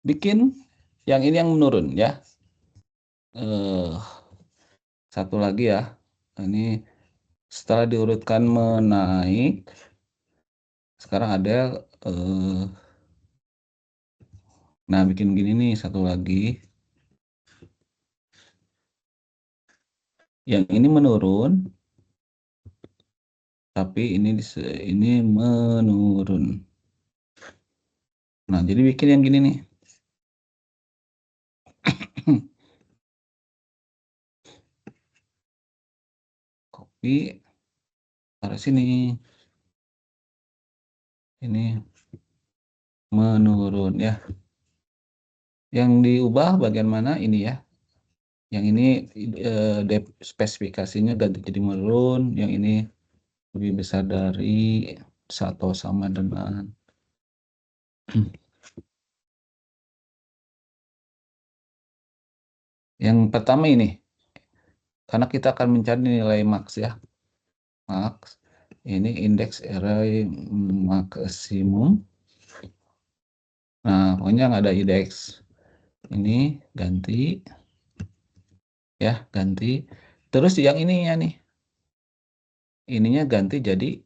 bikin yang ini yang menurun ya. Satu lagi ya. Ini setelah diurutkan menaik, sekarang ada, nah bikin gini nih satu lagi. Yang ini menurun, tapi ini menurun. Nah, jadi bikin yang gini nih. Copy, taruh sini. Ini menurun ya. Yang diubah bagian mana ini ya? Yang ini spesifikasinya ganti jadi menurun, yang ini lebih besar dari atau sama dengan yang pertama ini, karena kita akan mencari nilai max ya. Max, ini indeks array maksimum. Nah, pokoknya nggak ada indeks. Ini ganti, ya ganti. Terus yang ininya nih, ininya ganti jadi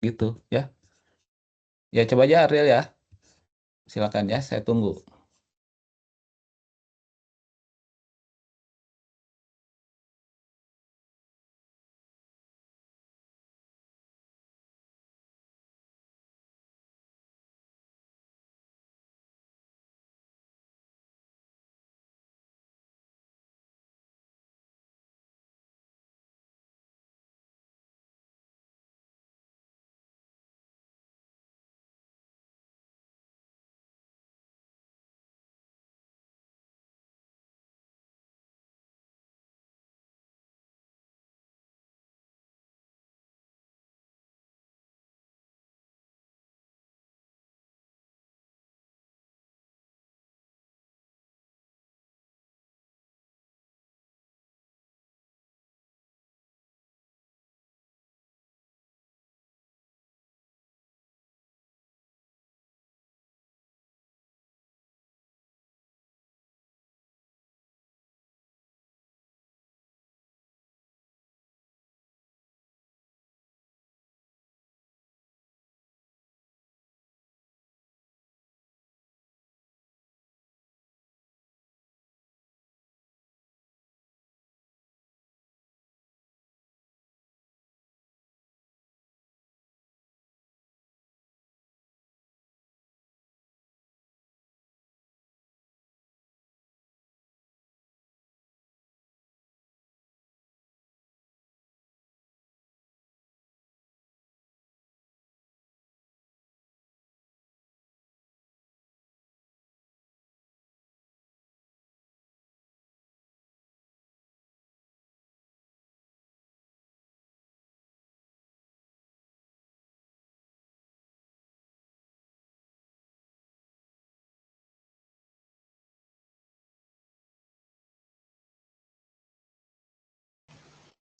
gitu ya. Ya coba aja Ariel ya. Silakan ya, saya tunggu.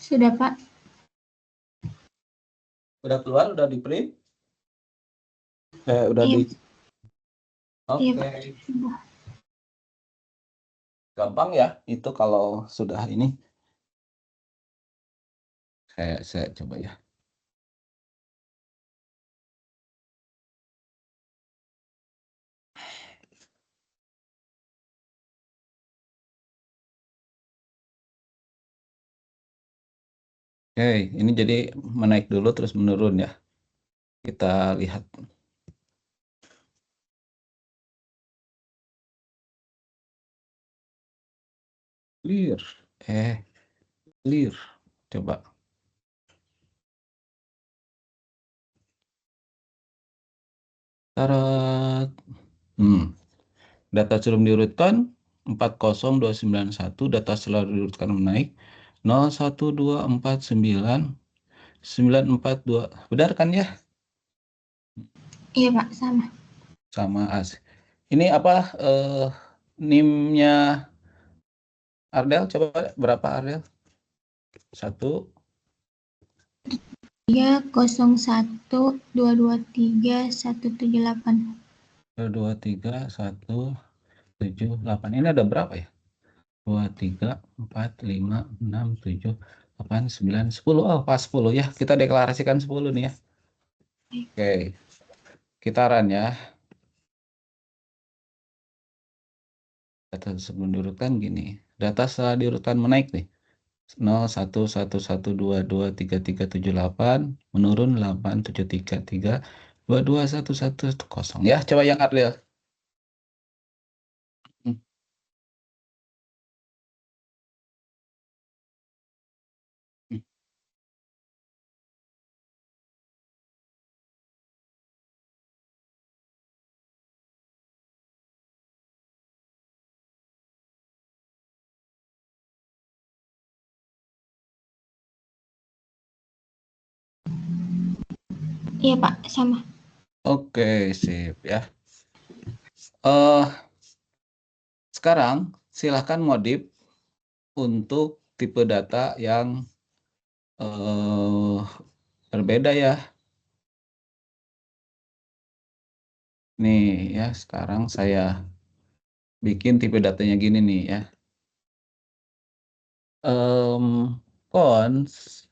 Sudah, Pak. Udah keluar, udah di print? Udah Iya, di. iya, Oke. Pak. Sudah. Gampang ya itu kalau sudah ini. Saya coba ya. Oke, ini jadi menaik dulu terus menurun ya. Kita lihat. Clear. Clear. Coba. Tarat. Data sebelum diurutkan 40291, data setelah diurutkan menaik 01249 942. Benar kan ya? Iya, Pak. Sama. Sama as. Ini apa NIM-nya Ardel coba berapa Ardel? 301223178. 223 178. Ini ada berapa ya? 2 3 4 5 6 7 8 9 10. Oh, pas 10 ya. Kita deklarasikan 10 nih ya. Oke. Kita run ya. Data sebelum diurutkan gini. Data setelah diurutkan menaik nih. 0 1 1 1 2 2 3 3 7 8 menurun 8 7 3 3 2 2 1 1 0 ya. Coba yang Ardel. Hmm, hmm. Iya Pak, sama. Oke, sip ya. Eh sekarang silahkan modif untuk tipe data yang eh berbeda ya. Nih ya, sekarang saya bikin tipe datanya gini nih ya. Cons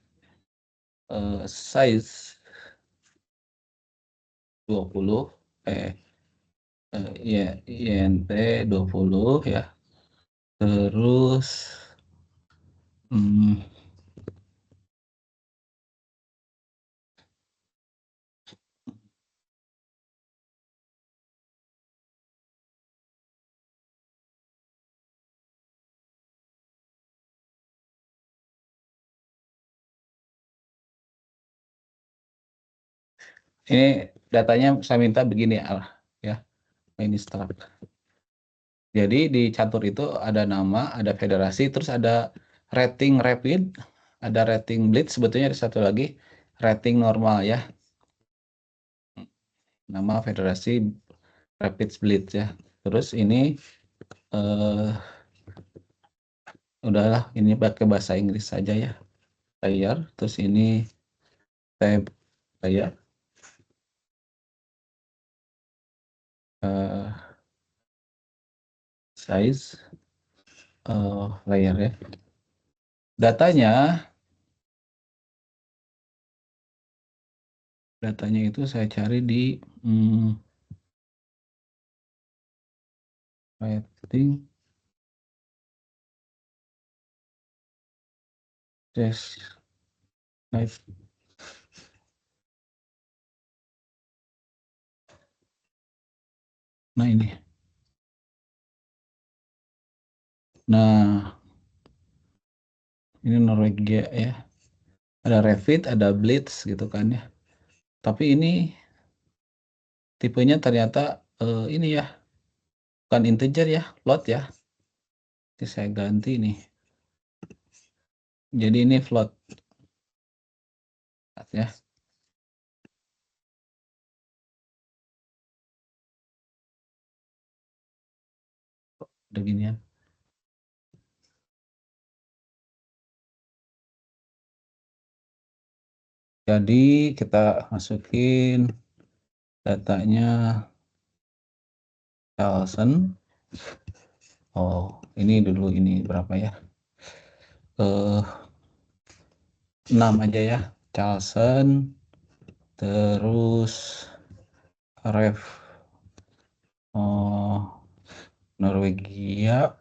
size 20 eh ya INT 20 ya. Terus hmm, ini datanya saya minta begini ya. Ini start. Jadi di catur itu ada nama, ada federasi, terus ada rating rapid, ada rating blitz, sebetulnya ada satu lagi rating normal ya. Nama federasi rapid blitz ya. Terus ini eh, udahlah, ini pakai bahasa Inggris saja ya. Layar, terus ini tab layar, eh, size layar ya. Datanya, datanya itu saya cari di rating test. Nah ini. Nah, ini Norwegia ya. Ada Revit, ada Blitz gitu kan ya. Tapi ini tipenya ternyata ini ya, bukan integer ya, float ya. Jadi saya ganti nih. Jadi ini float ya. Udah gini ya. Jadi kita masukin datanya Charleston. Oh, ini dulu ini berapa ya? 6 aja ya. Charleston, terus ref oh, Norwegia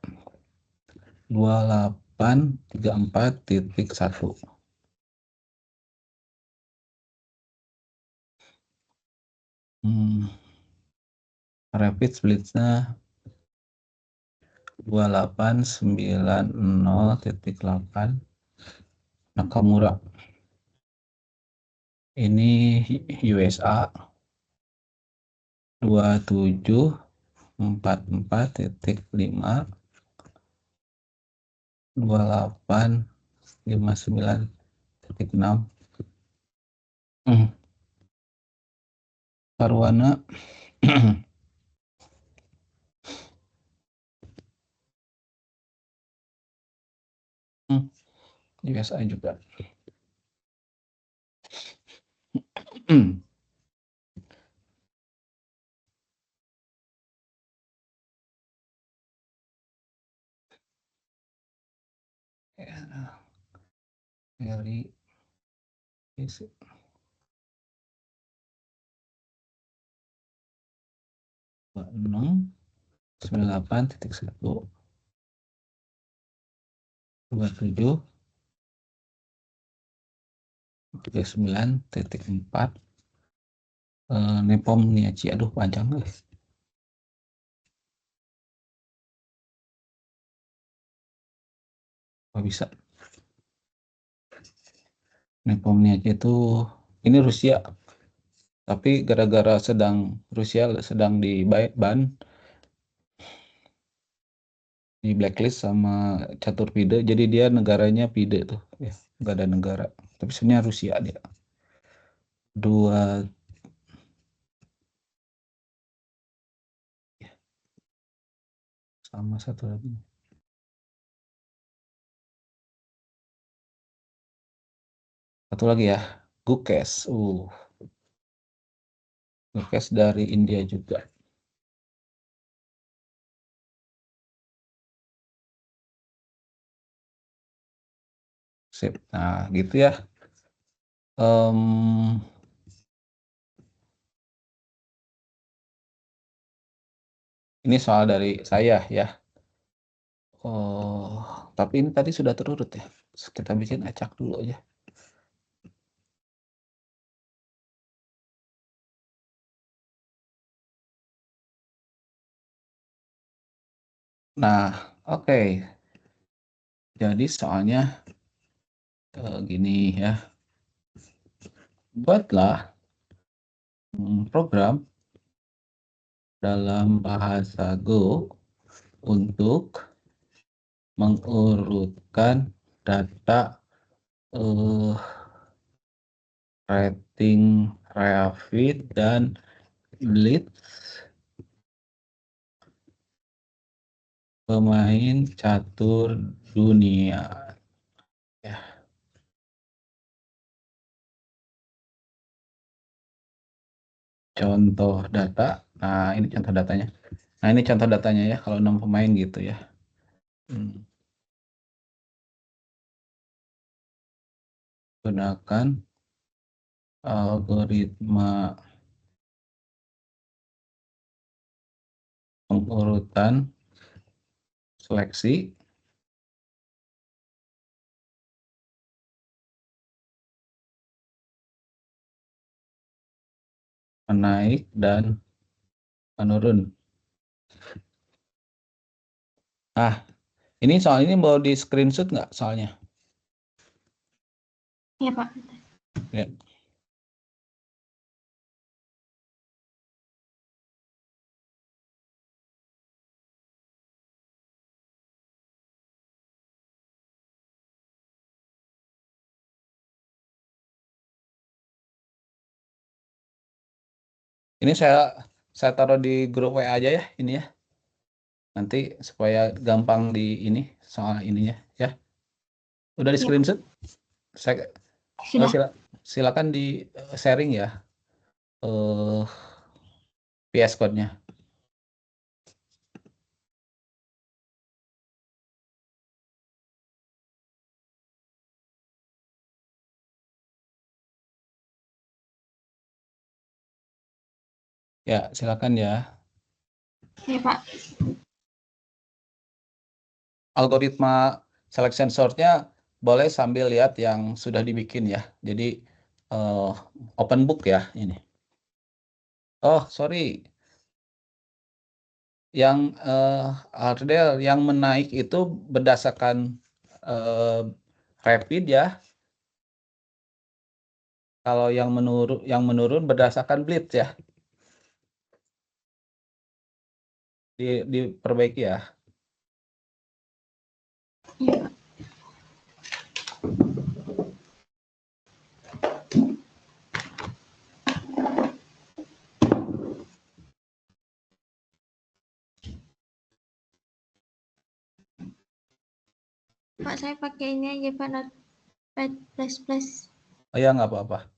2834.1. Rapid splitnya 2890.8. Nakamura ini USA 2744.5, 2859.6. Parwana USA juga. Dari 9698.1 27 39.4 Nepom Niaci, aduh panjang guys. Kok bisa? Nepom Niaci itu ini Rusia, tapi gara-gara Rusia sedang ban, di blacklist sama catur pide, jadi dia negaranya pide tuh ya, nggak ada negara, tapi sebenarnya Rusia dia. Dua sama satu lagi ya, Gukes. Gukes dari India juga. Sip. Nah gitu ya. Ini soal dari saya ya. Oh, tapi ini tadi sudah terurut ya. Kita bikin acak dulu aja. Nah, oke. Jadi soalnya gini ya. Buatlah program dalam bahasa Go untuk mengurutkan data rating Reafit dan Blitz pemain catur dunia ya. Contoh data. Nah, ini contoh datanya. Nah, ini contoh datanya ya, kalau 6 pemain gitu ya. Gunakan algoritma pengurutan seleksi menaik dan menurun. Ah, ini soal ini mau di screenshot nggak soalnya? Iya, Pak. Ya. Ini saya taruh di grup WA aja ya ini ya. Nanti supaya gampang di ini soal ininya ya. Udah di Iya, screenshot? Saya sudah. silakan di sharing ya. PS code-nya. Ya, silakan ya. Iya, Pak. Algoritma selection sort-nya boleh sambil lihat yang sudah dibikin ya. Jadi open book ya ini. Oh, sorry. Yang Ardel yang menaik itu berdasarkan rapid ya. Kalau yang menurun berdasarkan blitz ya. Diperbaiki ya. Iya, Pak. Pak, saya pakai ini aja Pak, Notepad++. Oh ya, nggak apa-apa.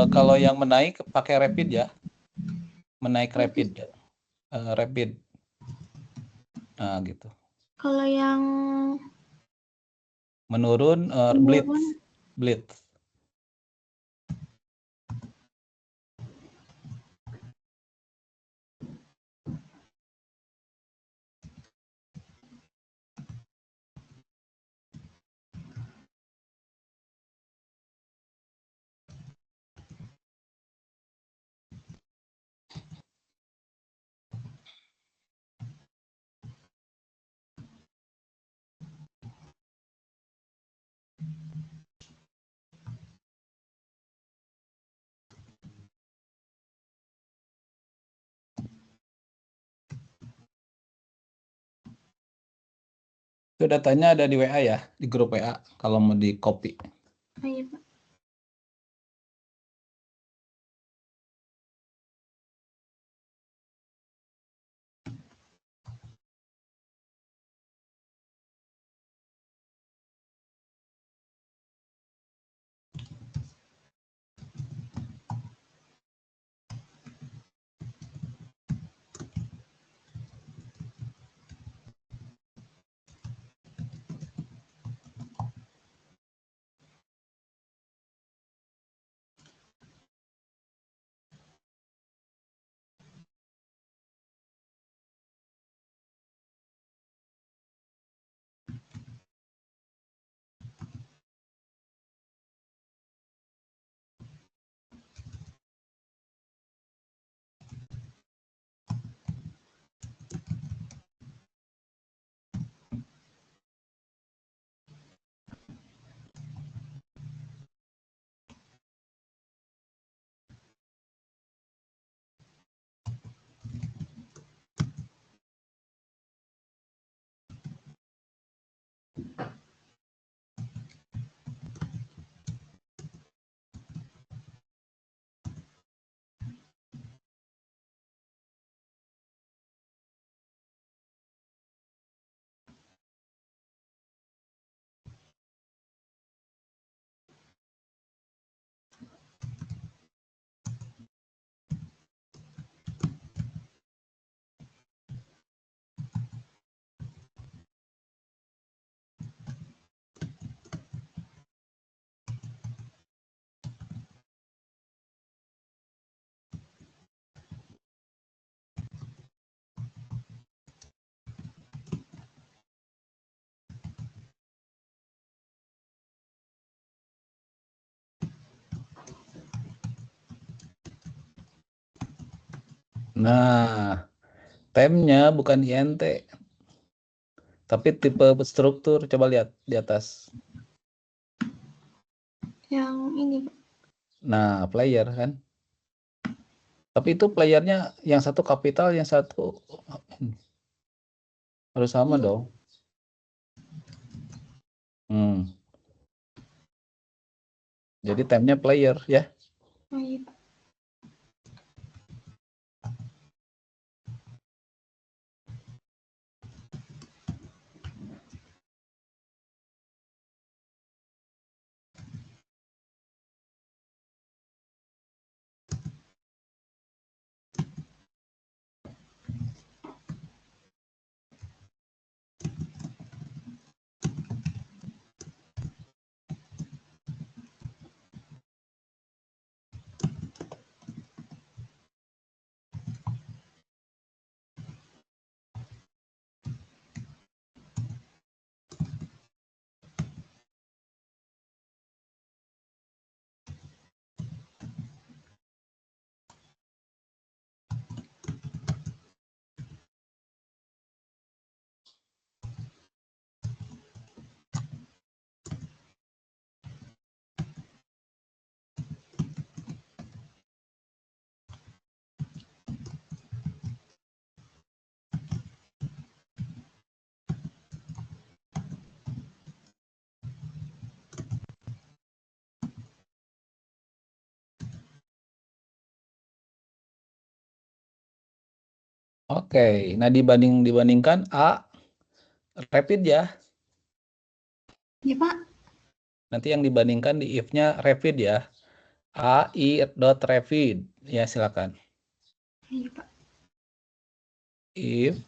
Kalau yang menaik pakai rapid ya, menaik rapid, rapid. Nah gitu. Kalau yang Menurun blitz, blitz. Itu datanya ada di WA ya, di grup WA kalau mau di copy. iya Pak. Nah, temnya bukan INT, tapi tipe struktur. Coba lihat di atas. Yang ini Pak. Nah, player kan. Tapi itu playernya yang satu kapital, yang satu harus sama Iya. dong. Jadi temnya player ya. Oh, iya Pak. Oke, nah dibandingkan A rapid ya. Iya Pak. Nanti yang dibandingkan di if-nya rapid ya. AI.rapid. Ya, silakan. Iya, Pak. If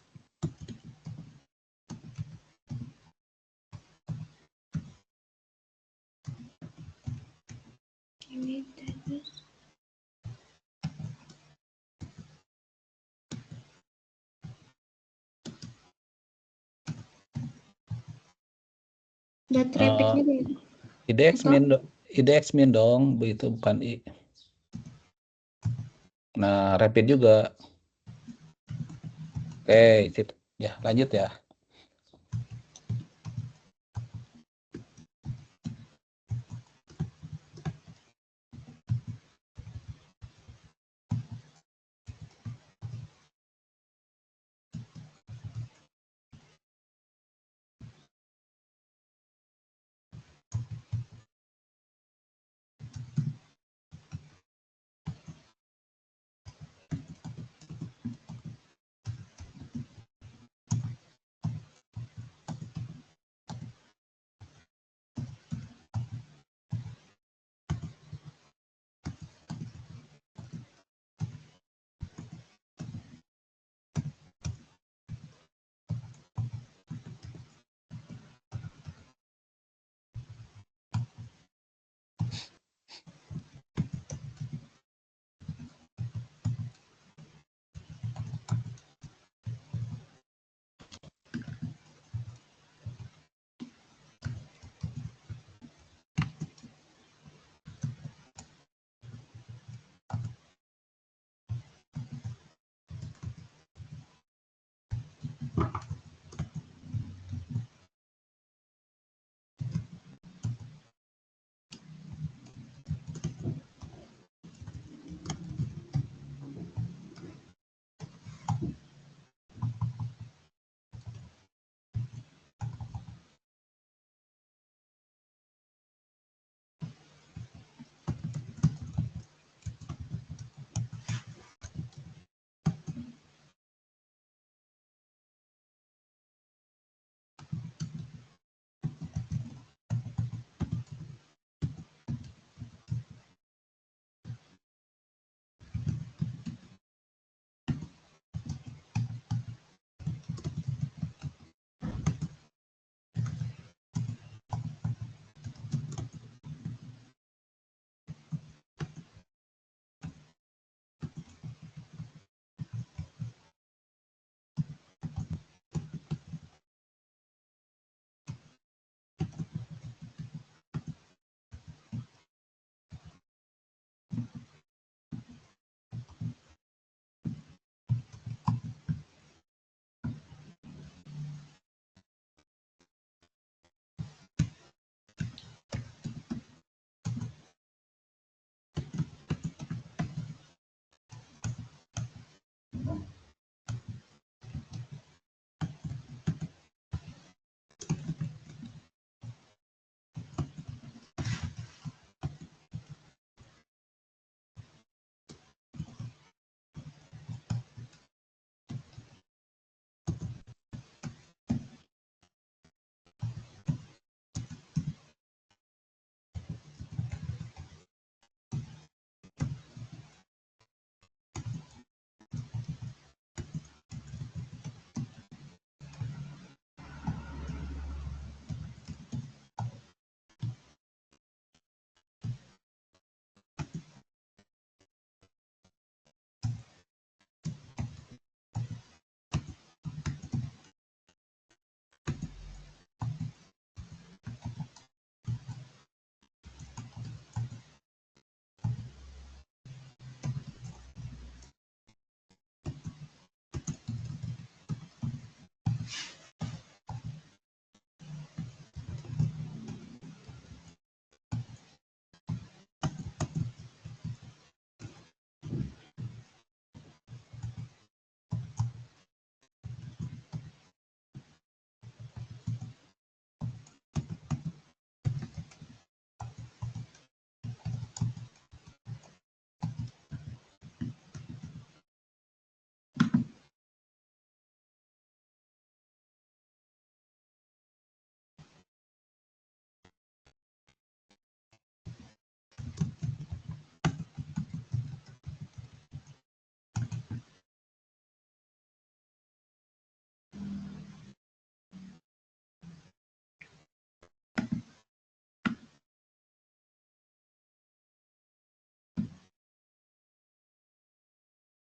Ini terus. Dat uh, rapidnya deh. IDX Atau min IDX min dong, begitu bukan I. Nah, rapid juga. Oke, ya lanjut ya.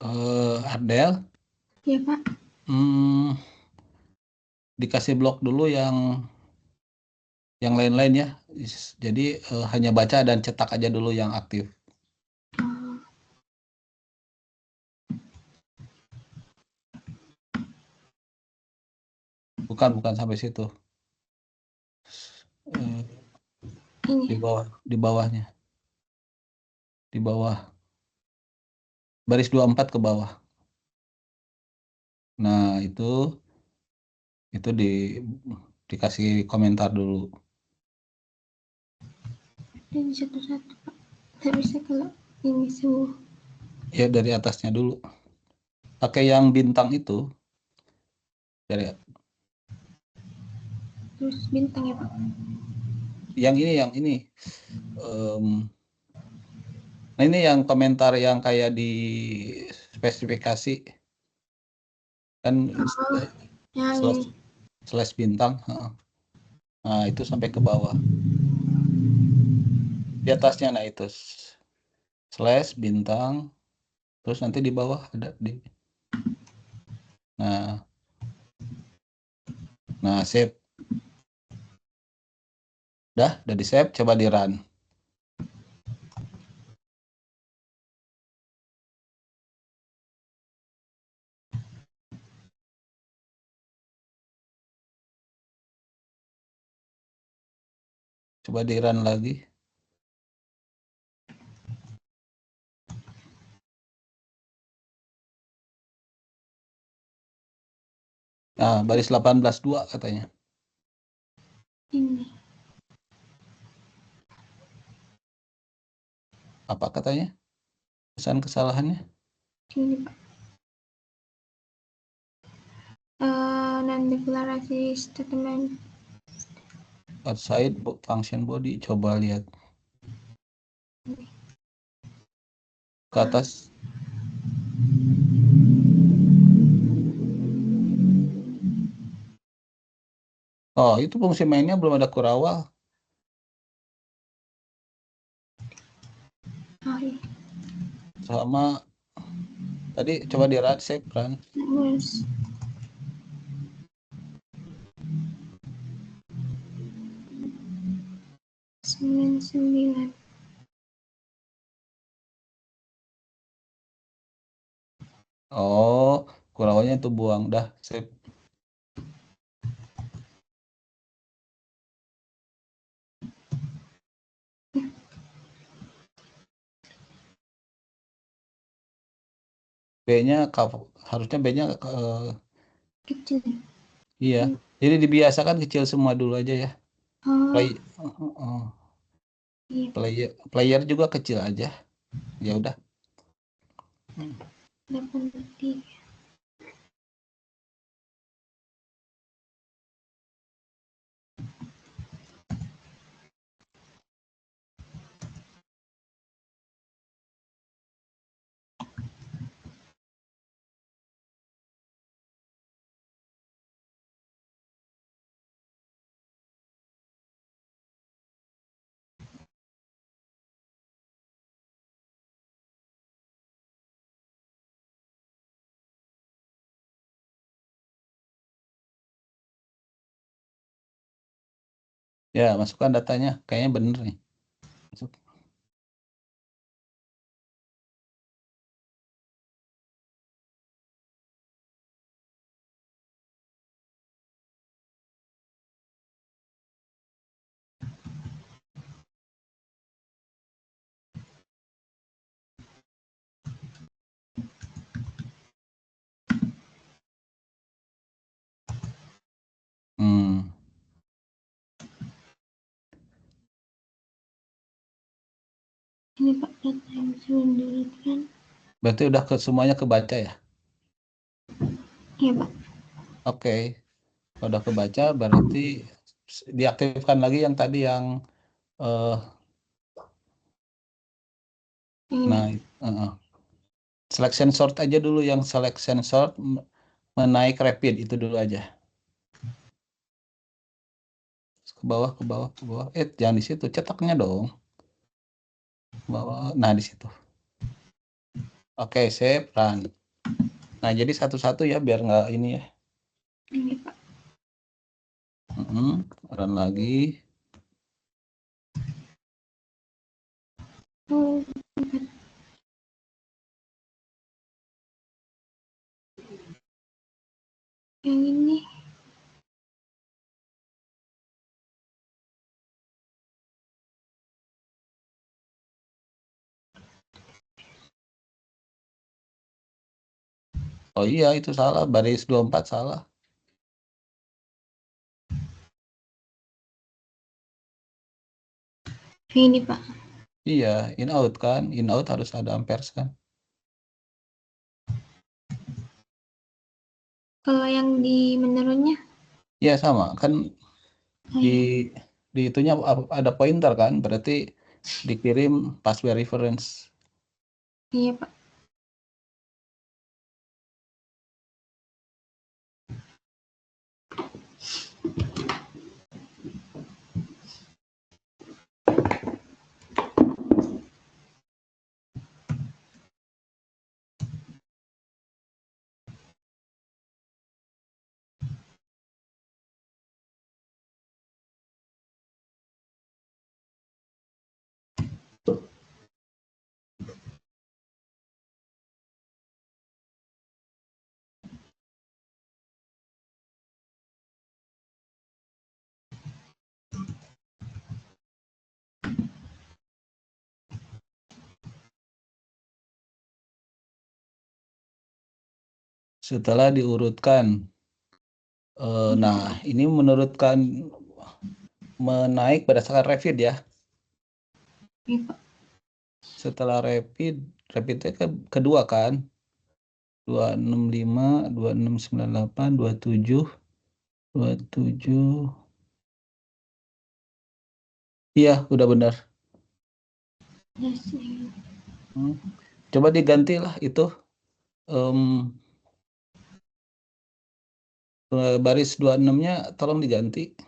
Ardel, Ya Pak. dikasih blok dulu yang lain-lain ya. Jadi hanya baca dan cetak aja dulu yang aktif. Oh, Bukan sampai situ. ini. Di bawahnya. Di bawah. Baris 24 ke bawah. Nah, itu dikasih komentar dulu. Dan satu-satu Pak. Nggak bisa kalau ini semua. Ya dari atasnya dulu. Pakai yang bintang itu. Dari Terus bintang ya Pak. yang ini. Em, nah ini yang komentar yang kayak di spesifikasi kan Oh, yang slash, ini. slash bintang. Nah itu sampai ke bawah. Di atasnya nah itu slash bintang. Terus nanti di bawah ada di. Nah save. Udah di save. Coba di run. Coba di run lagi. Nah, baris 18.2 katanya. Ini. Apa katanya? Pesan kesalahannya? Ini Pak. Dan deklarasi statement. Outside function body. Coba lihat. Ke atas. Oh, itu fungsi mainnya belum ada kurawal. Oh iya. Sama tadi coba di run, save run. Terus. 99. Oh, kurawalnya itu buang. Dah, save. B-nya harusnya B-nya Kecil. iya. Jadi dibiasakan kecil semua dulu aja ya. Oh, Play iya Pak. player juga kecil aja. Ya udah. 83. Ya, masukkan datanya. Kayaknya bener nih. Masuk. Hmm. Ini Pak data yang sebelum dilihatkan. Berarti udah semuanya kebaca ya? Iya Pak. Oke. Kalau udah kebaca berarti diaktifkan lagi yang tadi yang eh, Ini. nah selection sort aja dulu yang selection sort menaik rapid itu dulu aja. Ke bawah, ke bawah, ke bawah. Jangan di situ, cetaknya dong. Ke bawah. Nah, di situ. Oke, save, run. Nah, jadi satu-satu ya, biar nggak ini ya. Ini Pak. Run lagi. Oh, yang ini. Oh iya, itu salah. Baris 24 salah. Ini Pak. Iya, in out kan. In out harus ada ampersand. Kalau yang di menurunnya? Iya, sama. Kan Oh, di iya. di itunya ada pointer kan. Berarti dikirim password reference. Iya Pak. Setelah diurutkan. Nah, ini menurutkan menaik berdasarkan rapid ya. Iya Pak. Setelah rapidnya kedua kan. 265, 2698, 27, 27. Iya, udah benar. Yes. Coba diganti lah itu. Baris 26-nya tolong diganti.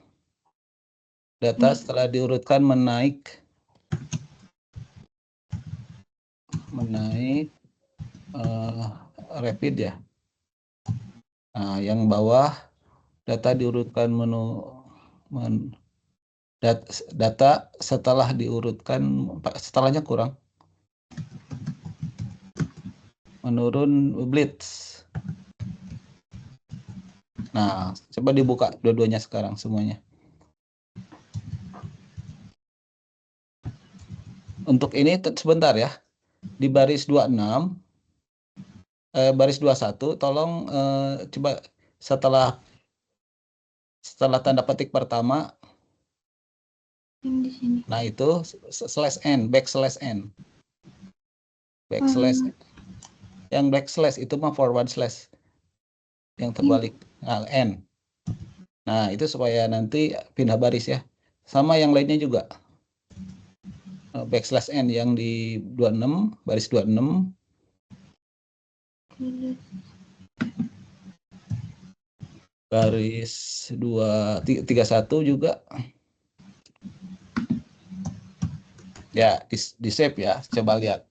Data setelah diurutkan menaik rapid ya. Nah, yang bawah data diurutkan data setelah diurutkan, setelahnya kurang. Menurun blitz. Nah, coba dibuka dua-duanya sekarang semuanya. Untuk ini sebentar ya. Di baris 26, baris 21, tolong coba setelah tanda petik pertama. Yang di sini. Nah, itu /n, /n. Yang backslash itu mah forward slash. Yang terbalik. Nah, N. Nah, itu supaya nanti pindah baris ya. Sama yang lainnya juga. /n yang di 26, baris 26. Baris 31 juga. Ya, di save ya. Coba lihat.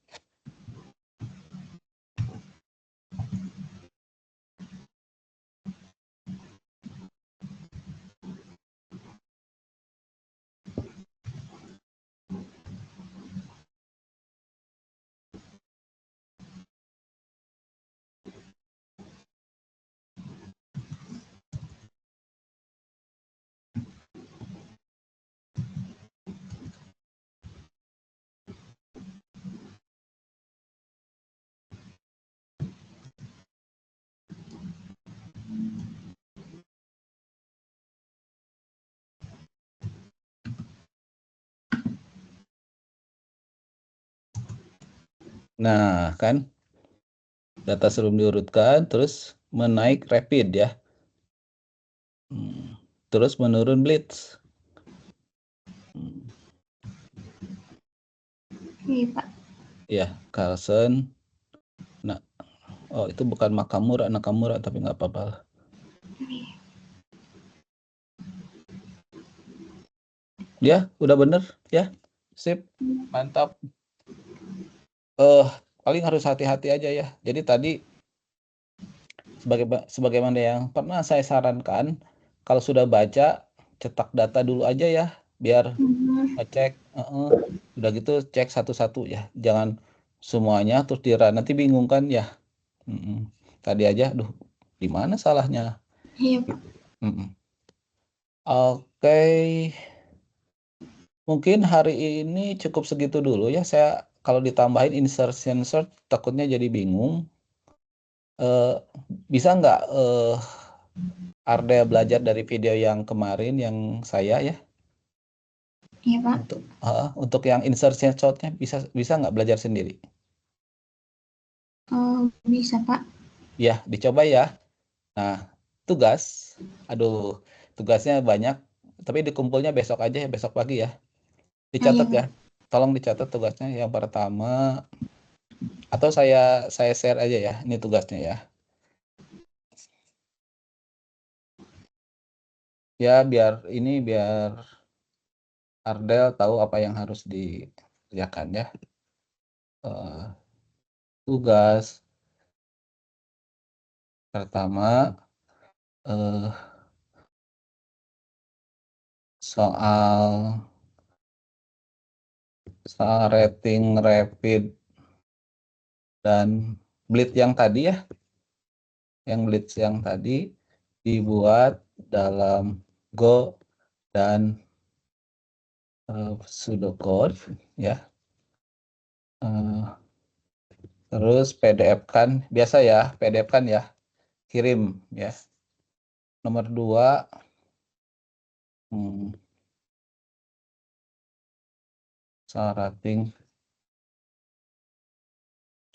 Nah, kan data sebelum diurutkan, terus menaik rapid ya. Terus menurun blitz. Iya Pak. Ya, Carlson. Nah, oh itu bukan Nakamura, tapi nggak apa-apa. Ya, udah bener ya. Sip. Mantap. paling harus hati-hati aja ya. Jadi tadi sebagaimana yang pernah saya sarankan, kalau sudah baca, cetak data dulu aja ya, biar ngecek, udah gitu cek satu-satu ya, jangan semuanya terus nanti bingung kan ya. Tadi aja, duh, di mana salahnya? Iya, Pak. Oke, mungkin hari ini cukup segitu dulu ya. Saya kalau ditambahin insertion search takutnya jadi bingung. Bisa nggak Arda belajar dari video yang kemarin yang saya ya? Iya, Pak. Untuk yang insertion search-nya bisa nggak belajar sendiri? Bisa, Pak. Ya, dicoba ya. Nah, aduh, tugasnya banyak, tapi dikumpulnya besok aja ya, besok pagi ya. Iya, Dicatat ya. Pak. Tolong dicatat tugasnya. Yang pertama, atau saya share aja ya, ini tugasnya ya. Ya, biar Ardel tahu apa yang harus dikerjakan ya. Tugas pertama soal rating rapid dan blitz yang tadi ya. Yang blitz yang tadi dibuat dalam Go dan pseudocode ya. Terus PDF kan, biasa ya, PDF kan ya, kirim ya. Nomor 2, soal rating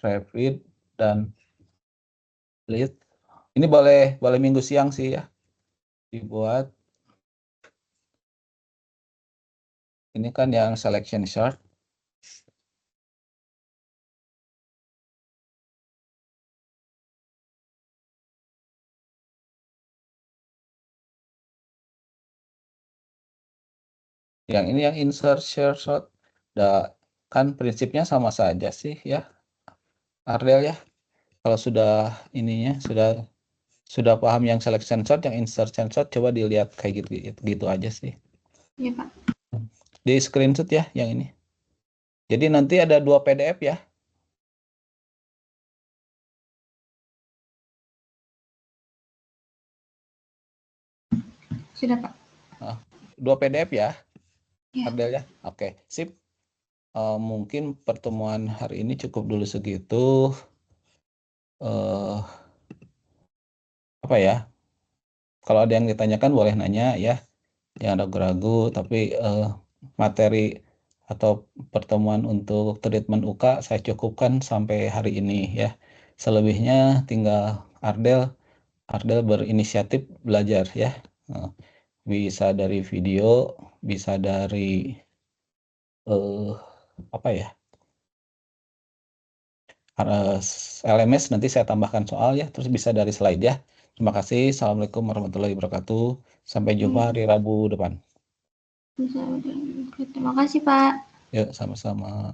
rapid dan blitz. Ini boleh minggu siang sih ya, dibuat. Ini kan yang selection chart. Yang ini yang insert share short. Kan prinsipnya sama saja sih ya, Ardel ya. Kalau sudah ininya sudah paham yang selection short, yang insert short, coba dilihat kayak gitu aja sih. Iya, Pak. Di screenshot ya yang ini. Jadi nanti ada 2 PDF ya. Sudah, Pak. 2 PDF ya, Ya. Ardel ya. Oke, sip. Mungkin pertemuan hari ini cukup dulu segitu. Apa ya? Kalau ada yang ditanyakan boleh nanya ya. Jangan ragu-ragu, tapi materi atau pertemuan untuk treatment UK saya cukupkan sampai hari ini ya. Selebihnya tinggal Ardel berinisiatif belajar ya. Bisa dari video, bisa dari apa ya? LMS nanti saya tambahkan soal ya, terus bisa dari slide ya. Terima kasih. Assalamualaikum warahmatullahi wabarakatuh. Sampai jumpa hari Rabu depan. Terima kasih, Pak. Yuk, sama-sama.